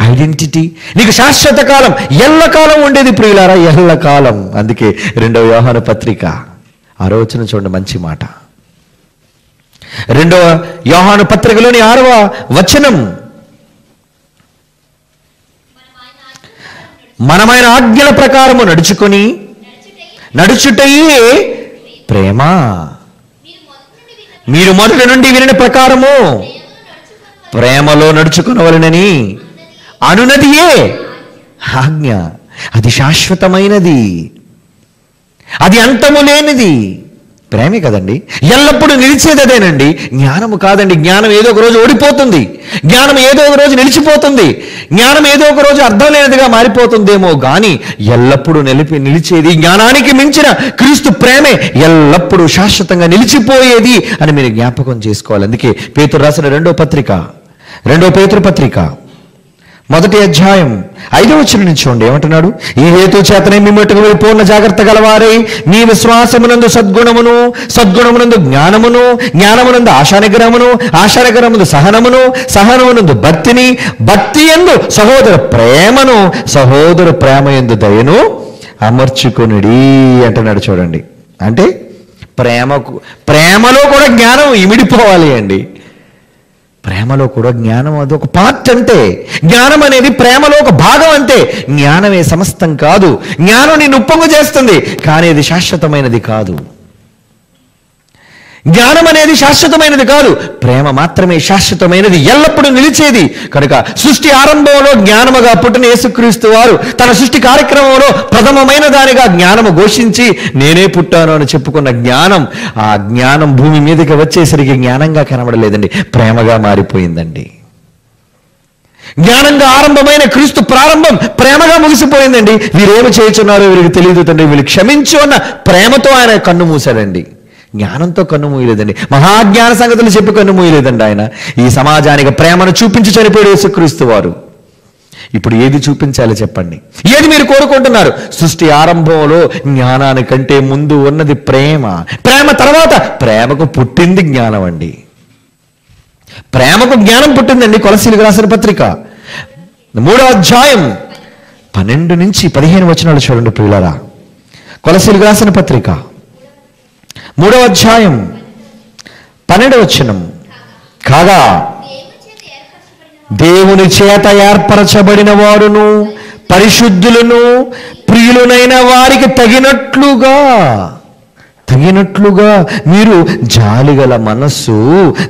ఐడెంటిటీ నీకు శాశ్వత కాలం, ఎల్లకాలం ఉండేది ప్రియులారా, ఎల్లకాలం. అందుకే 2వ యోహాను పత్రిక 6వ వచనం చూడండి, మంచి మాట. 2వ యోహాను పత్రికలోని 6వ వచనం, మనమైన ఆజ్ఞల ప్రకారము నడుచుటయే ప్రేమ. మీరు మొదటి నుండి వినిన ప్రకారము ప్రేమలో నడుచుకునవలెనని అనునదియే ఆజ్ఞ. అది శాశ్వతమైనది, అది అంతము లేనిది. ప్రేమే కదండి, ఎల్లప్పుడూ నిలిచేది అదేనండి. జ్ఞానము కాదండి. జ్ఞానం ఏదో ఒక రోజు ఓడిపోతుంది, జ్ఞానం ఏదో ఒక రోజు నిలిచిపోతుంది, జ్ఞానం ఏదో ఒక రోజు అర్థం లేనిదిగా మారిపోతుందేమో కానీ ఎల్లప్పుడూ నిలిచేది జ్ఞానానికి మించిన క్రీస్తు ప్రేమే, ఎల్లప్పుడూ శాశ్వతంగా నిలిచిపోయేది అని మీరు జ్ఞాపకం చేసుకోవాలి. అందుకే పేతురు రాసిన 2వ పేతురు పత్రిక 1వ అధ్యాయం 5వ వచనం నుంచి చూడండి, ఏమంటున్నాడు? ఈ హేతు చేతనే మీ మట్టుకు పూర్ణ జాగ్రత్త గలవారై మీ విశ్వాసమునందు సద్గుణమును, సద్గుణమునందు జ్ఞానమును, జ్ఞానమునందు ఆశానిగ్రహమును, ఆశానిగ్రహమునందు సహనమును, సహనమునందు భక్తిని, భక్తి యందు సహోదర ప్రేమను, సహోదర ప్రేమ యందు దయను అమర్చుకొనుడి అంటున్నాడు. చూడండి, అంటే ప్రేమలో కూడా జ్ఞానం ఇమిడిపోవాలి అండి. ప్రేమలో కూడా జ్ఞానం అదొక పార్ట్. అంటే జ్ఞానం అనేది ప్రేమలో ఒక భాగం. అంతే, జ్ఞానమే సమస్తం కాదు. జ్ఞానం నిన్ను ఉప్పొంగు చేస్తుంది, కానీ అది శాశ్వతమైనది కాదు. జ్ఞానం అనేది శాశ్వతమైనది కాదు, ప్రేమ మాత్రమే శాశ్వతమైనది, ఎల్లప్పుడూ నిలిచేది. కనుక సృష్టి ఆరంభంలో జ్ఞానముగా పుట్టిన యేసుక్రీస్తు వారు తన సృష్టి కార్యక్రమంలో ప్రథమమైన దానిగా జ్ఞానము ఘోషించి నేనే పుట్టాను అని చెప్పుకున్న జ్ఞానం, ఆ జ్ఞానం భూమి మీదకి వచ్చేసరికి జ్ఞానంగా కనబడలేదండి, ప్రేమగా మారిపోయిందండి. జ్ఞానంగా ఆరంభమైన క్రీస్తు ప్రారంభం ప్రేమగా ముగిసిపోయిందండి. వీరేమి చేయుచున్నారో వీరికి తెలియదు తండ్రి, వీళ్ళు క్షమించు అన్న ప్రేమతో ఆయన కన్ను మూసాడండి. జ్ఞానంతో కన్ను మూయలేదండి, మహాజ్ఞాన సంగతులు చెప్పి కన్ను మూయలేదండి. ఆయన ఈ సమాజానికి ప్రేమను చూపించి చనిపోయాడు యేసుక్రీస్తు వారు. ఇప్పుడు ఏది చూపించాలి చెప్పండి? ఏది మీరు కోరుకుంటున్నారు? సృష్టి ఆరంభంలో జ్ఞానానికంటే ముందు ఉన్నది ప్రేమ, ప్రేమ తర్వాత ప్రేమకు పుట్టింది జ్ఞానం అండి. ప్రేమకు జ్ఞానం పుట్టిందండి. కొలస్సీలకు రాసిన పత్రిక 3వ అధ్యాయం 12 నుంచి 15 వచనాలు చూడండి ప్రియులారా. కొలస్సీలకు రాసిన పత్రిక 3వ అధ్యాయం 12వ వచనం, కాగా దేవుని చేత ఏర్పరచబడిన వారును పరిశుద్ధులను ప్రియులనైన వారికి తగినట్లుగా మీరు జాలిగల మనస్సు,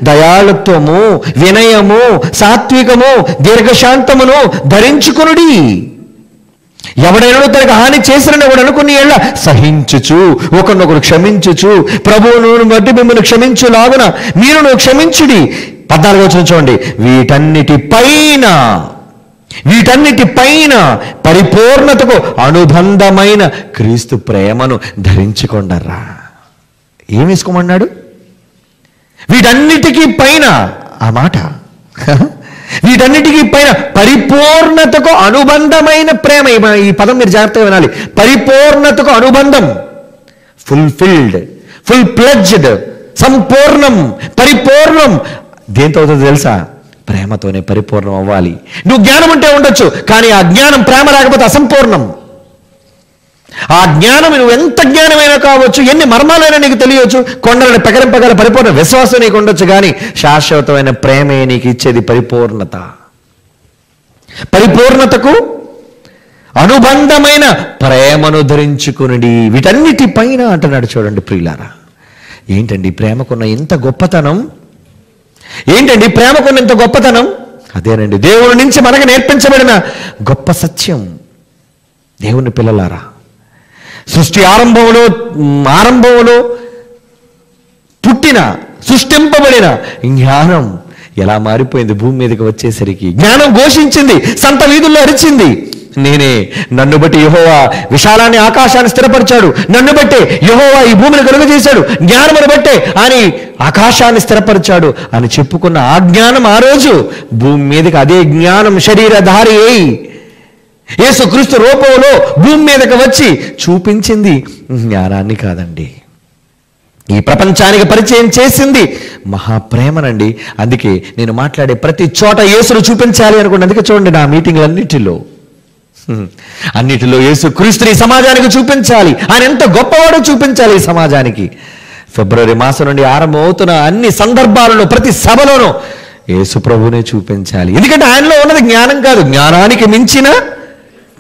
దయాళుత్వము, వినయము, సాత్వికము, దీర్ఘశాంతమును ధరించుకొనుడి. ఎవడైనా తనకు హాని చేసినని ఎవడు అనుకుని ఎళ్ళ సహించుచు, ఒకరినొకరు క్షమించుచు, ప్రభువును బట్టి మిమ్మల్ని క్షమించులాగున మీరు క్షమించుడి. 14వ వచనం చూడండి, వీటన్నిటిపైన పరిపూర్ణతకు అనుబంధమైన క్రీస్తు ప్రేమను ధరించుకొండరా. ఏం వేసుకోమన్నాడు? వీటన్నిటికీ పైన, ఆ మాట వీటన్నిటికీ పైన పరిపూర్ణతకు అనుబంధమైన ప్రేమ. ఈ పదం మీరు జాగ్రత్తగా వినాలి. పరిపూర్ణతకు అనుబంధం, ఫుల్ఫిల్డ్, ఫుల్ ప్లెడ్జ్డ్, సంపూర్ణం, పరిపూర్ణం. దేంతో అవుతుందో తెలుసా? ప్రేమతోనే పరిపూర్ణం అవ్వాలి. నువ్వు జ్ఞానం ఉంటే ఉండొచ్చు, కానీ ఆ జ్ఞానం ప్రేమ లేకపోతే అసంపూర్ణం. ఆ జ్ఞానం నువ్వు ఎంత జ్ఞానమైనా కావచ్చు, ఎన్ని మర్మాలైనా నీకు తెలియవచ్చు, కొండలను పెకలింపగల పరిపూర్ణ విశ్వాసం నీకు ఉండొచ్చు, కానీ శాశ్వతమైన ప్రేమే నీకు ఇచ్చేది పరిపూర్ణత. పరిపూర్ణతకు అనుబంధమైన ప్రేమను ధరించుకుని వీటన్నిటి పైన అంటున్నాడు. చూడండి ప్రియులారా, ఏంటండి ప్రేమకున్న ఇంత గొప్పతనం? ఏంటండి ప్రేమకున్న ఇంత గొప్పతనం? అదేనండి దేవుడి నుంచి మనకు నేర్పించబడిన గొప్ప సత్యం. దేవుని పిల్లలారా, సృష్టి ఆరంభంలో పుట్టిన సృష్టింపబడిన జ్ఞానం ఎలా మారిపోయింది భూమి మీదకి వచ్చేసరికి. జ్ఞానం ఘోషించింది, సంత వీధుల్లో అరిచింది, నేనే, నన్ను బట్టి యెహోవా విశాలాన్ని ఆకాశాన్ని స్థిరపరిచాడు, నన్ను బట్టే యెహోవా ఈ భూమిని కలుగజేశాడు, జ్ఞానమును బట్టే అని ఆకాశాన్ని స్థిరపరిచాడు అని చెప్పుకున్న ఆ జ్ఞానం ఆ రోజు భూమి మీదకి అదే జ్ఞానం శరీరధారి అయి యేసుక్రీస్తు రూపంలో భూమి మీదకి వచ్చి చూపించింది జ్ఞానాన్ని కాదండి, ఈ ప్రపంచానికి పరిచయం చేసింది మహాప్రేమనండి. అందుకే నేను మాట్లాడే ప్రతి చోట యేసును చూపించాలి అనుకోండి. అందుకే చూడండి, నా అన్నిటిలో యేసుక్రీస్తుని సమాజానికి చూపించాలి. ఆయన ఎంత గొప్పవాడో చూపించాలి ఈ సమాజానికి. ఫిబ్రవరి మాసం నుండి ఆరంభమవుతున్న అన్ని సందర్భాలలో ప్రతి సభలోనూ యేసు ప్రభునే చూపించాలి. ఎందుకంటే ఆయనలో ఉన్నది జ్ఞానం కాదు, జ్ఞానానికి మించిన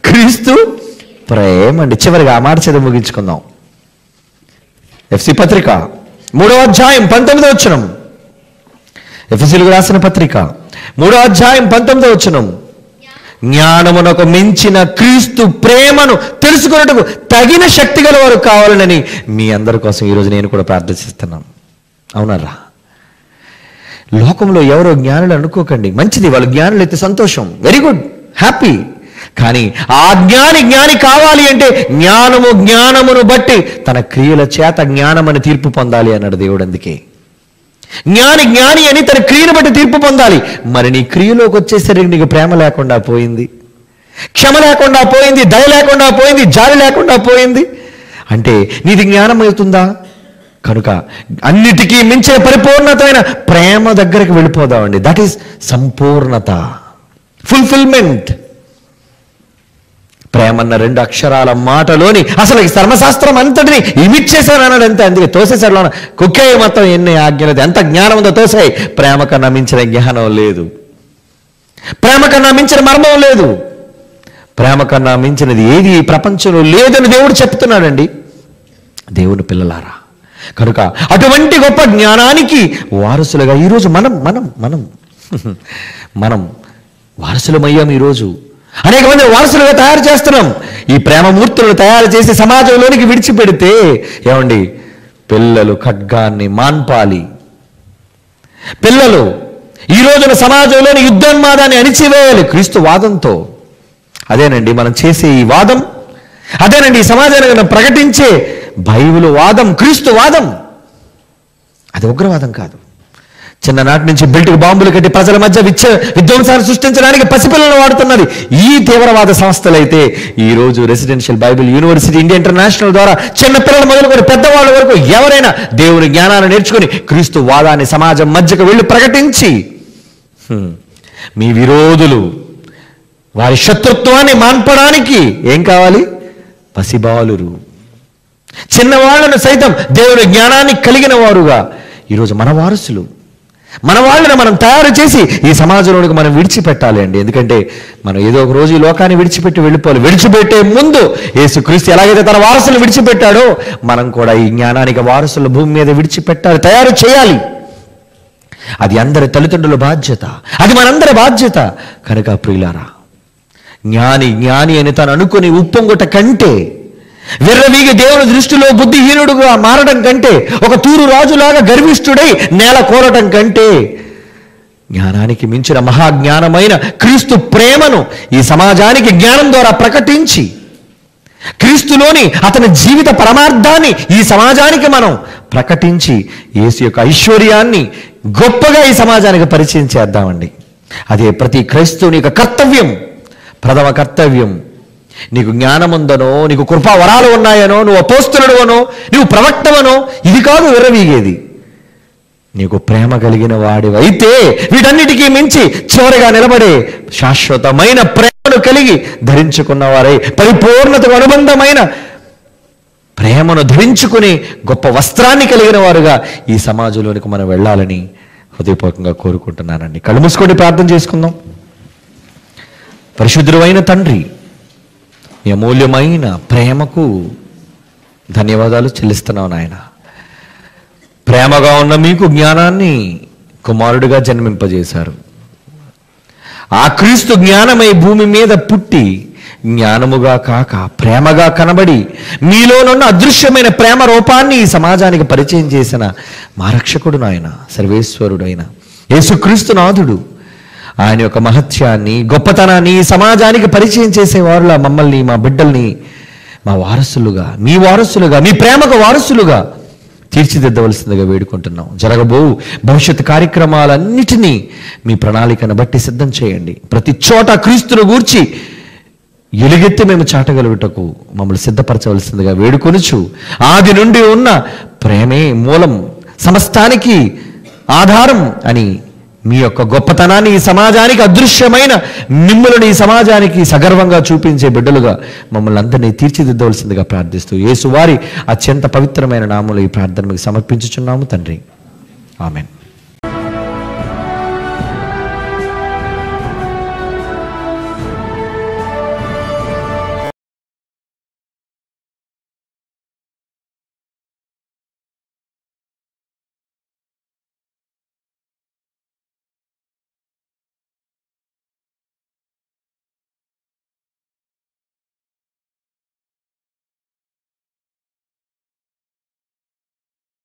క్రీస్తు ప్రేమ అండి. చివరిగా ఆ మాట చదివి ముగించుకుందాం. ఎఫ్సి పత్రిక 3వ అధ్యాయం 19వ వచనం. ఎఫెసీయులకు రాసిన పత్రిక 3వ అధ్యాయం 19వ వచనం. జ్ఞానమునకు మించిన క్రీస్తు ప్రేమను తెలుసుకున్నట్టుకు తగిన శక్తి గల వారు కావాలని మీ అందరి కోసం ఈరోజు నేను కూడా ప్రార్థిస్తున్నాను. అవునరా, లోకంలో ఎవరో జ్ఞానులు అనుకోకండి, మంచిది, వాళ్ళు జ్ఞానులు అయితే సంతోషం, వెరీ గుడ్, హ్యాపీ. కానీ ఆ జ్ఞాని కావాలి అంటే జ్ఞానమును బట్టి తన క్రియల చేత జ్ఞానమని తీర్పు పొందాలి అన్నాడు దేవుడు. అందుకే జ్ఞాని అని తన క్రియను బట్టి తీర్పు పొందాలి. మరి నీ క్రియలోకి వచ్చేసరికి నీకు ప్రేమ లేకుండా పోయింది, క్షమ లేకుండా పోయింది, దయ లేకుండా పోయింది, జాలి లేకుండా పోయింది అంటే నీది జ్ఞానం అవుతుందా? కనుక అన్నిటికీ మించిన పరిపూర్ణతమైన ప్రేమ దగ్గరికి వెళ్ళిపోదామండి. దట్ ఈస్ సంపూర్ణత, ఫుల్ఫిల్మెంట్. ప్రేమన్న 2 అక్షరాల మాటలోని అసలు ధర్మశాస్త్రం అంతటిని ఇమిట్ చేశాను అన్నాడు అంతే. అందుకే తోసేశాడు లోన, కుక్కే మొత్తం ఎన్ని ఆజ్ఞలు, ఎంత జ్ఞానం ఉందో తోసాయి. ప్రేమ కన్నా మించిన జ్ఞానం లేదు, ప్రేమ కన్నా మించిన మర్మం లేదు, ప్రేమ కన్నా మించినది ఏది ఈ ప్రపంచంలో లేదని దేవుడు చెప్తున్నాడండి. దేవుని పిల్లలారా, కనుక అటువంటి గొప్ప జ్ఞానానికి వారసులుగా ఈరోజు మనం వారసులమయ్యాం. ఈరోజు అనేక మంది వారసులుగా తయారు చేస్తున్నాం. ఈ ప్రేమమూర్తులను తయారు చేసి సమాజంలోనికి విడిచిపెడితే ఏమండి, పిల్లలు ఖడ్గాన్ని మాన్పాలి. పిల్లలు ఈ రోజున సమాజంలోని యుద్ధోన్మాదాన్ని అణిచివేయాలి క్రీస్తు వాదంతో. అదేనండి మనం చేసే ఈ వాదం, అదేనండి ఈ సమాజానికి మనం ప్రకటించే బైబిలు వాదం, క్రీస్తు వాదం. అది ఉగ్రవాదం కాదు. చిన్ననాటి నుంచి బెల్ట్కి బాంబులు కట్టి ప్రజల మధ్య విధ్వంసాన్ని సృష్టించడానికి పసిపిల్లలను వాడుతున్నది ఈ తీవ్రవాద సంస్థలైతే, ఈరోజు residential Bible university India international ద్వారా చిన్న పిల్లలు మొదలుకొని పెద్దవాళ్ళ వరకు ఎవరైనా దేవుని జ్ఞానాన్ని నేర్చుకుని క్రీస్తు వాదాన్ని సమాజం మధ్యకు వెళ్ళి ప్రకటించి మీ విరోధులు వారి శత్రుత్వాన్ని మాన్పడానికి ఏం కావాలి? పసిబాలురు, చిన్నవాళ్లను సైతం దేవుని జ్ఞానాన్ని కలిగిన వారుగా ఈరోజు మన వారసులు, మన వాళ్ళని మనం తయారు చేసి ఈ సమాజంలోనికి మనం విడిచిపెట్టాలి అండి. ఎందుకంటే మనం ఏదో ఒక రోజు ఈ లోకాన్ని విడిచిపెట్టి వెళ్ళిపోవాలి. విడిచిపెట్టే ముందు యేసుక్రీస్తు ఎలాగైతే తన వారసులు విడిచిపెట్టాడో మనం కూడా ఈ జ్ఞానానికి వారసుల భూమి మీద విడిచిపెట్టాలి, తయారు చేయాలి. అది అందరి తల్లిదండ్రుల బాధ్యత, అది మనందరి బాధ్యత. కనుక ప్రియులారా, జ్ఞాని అని తను అనుకుని ఉప్పొంగుట కంటే, విర్రవీగి దేవుని దృష్టిలో బుద్ధిహీనుడుగా మారడం కంటే, ఒక తూరు రాజులాగా గర్విష్ఠుడై నేల కోరటం కంటే, జ్ఞానానికి మించిన మహాజ్ఞానమైన క్రీస్తు ప్రేమను ఈ సమాజానికి జ్ఞానం ద్వారా ప్రకటించి, క్రీస్తులోని అతని జీవిత పరమార్థాన్ని ఈ సమాజానికి మనం ప్రకటించి, యేసు యొక్క ఐశ్వర్యాన్ని గొప్పగా ఈ సమాజానికి పరిచయం చేద్దామండి. అదే ప్రతి క్రైస్తవుని యొక్క కర్తవ్యం, ప్రథమ కర్తవ్యం. నీకు జ్ఞానం ఉందనో, నీకు కృపా వరాలు ఉన్నాయనో, నువ్వు అపోస్తలుడవనో, నువ్వు ప్రవక్తవనో ఇది కాదు విర్రవీగేది. నీకు ప్రేమ కలిగిన వాడివైతే వీటన్నిటికీ మించి చివరిగా నిలబడే శాశ్వతమైన ప్రేమను కలిగి ధరించుకున్నవారై పరిపూర్ణతకు అనుబంధమైన ప్రేమను ధరించుకునే గొప్ప వస్త్రాన్ని కలిగిన వారుగా ఈ సమాజంలోనికి మనం వెళ్ళాలని హృదయపూర్వకంగా కోరుకుంటున్నానండి. కళ్ళు మూసుకొని ప్రార్థన చేసుకుందాం. పరిశుద్ధుడైన తండ్రి, మీ అమూల్యమైన ప్రేమకు ధన్యవాదాలు చెల్లిస్తున్నావు నాయన. ప్రేమగా ఉన్న మీకు జ్ఞానాన్ని కుమారుడిగా జన్మింపజేశారు. ఆ క్రీస్తు జ్ఞానమై భూమి మీద పుట్టి జ్ఞానముగా కాక ప్రేమగా కనబడి మీలోనున్న అదృశ్యమైన ప్రేమ రూపాన్ని ఈ సమాజానికి పరిచయం చేసిన మా రక్షకుడు నాయన, సర్వేశ్వరుడైన యేసుక్రీస్తు నాథుడు, ఆయన యొక్క మహత్యాన్ని గొప్పతనాన్ని ఈ సమాజానికి పరిచయం చేసేవారులా మమ్మల్ని, మా బిడ్డల్ని మా వారసులుగా, మీ వారసులుగా, మీ ప్రేమకు వారసులుగా తీర్చిదిద్దవలసిందిగా వేడుకుంటున్నాం. జరగబో భవిష్యత్ కార్యక్రమాలన్నిటినీ మీ ప్రణాళికను బట్టి సిద్ధం చేయండి. ప్రతి చోట క్రీస్తును గూర్చి ఎలుగెత్తి మేము చాటగలుగుటకు మమ్మల్ని సిద్ధపరచవలసిందిగా వేడుకొనుచు, ఆది నుండి ఉన్న ప్రేమే మూలం, సమస్తానికి ఆధారం అని మీ యొక్క గొప్పతనాన్ని ఈ సమాజానికి, అదృశ్యమైన మిమ్ములను ఈ సమాజానికి సగర్వంగా చూపించే బిడ్డలుగా మమ్మల్ని అందరినీ తీర్చిదిద్దవలసిందిగా ప్రార్థిస్తూ యేసువారి అత్యంత పవిత్రమైన నామములో ఈ ప్రార్థన మీకు సమర్పించుచున్నాము తండ్రి. ఆమెన్.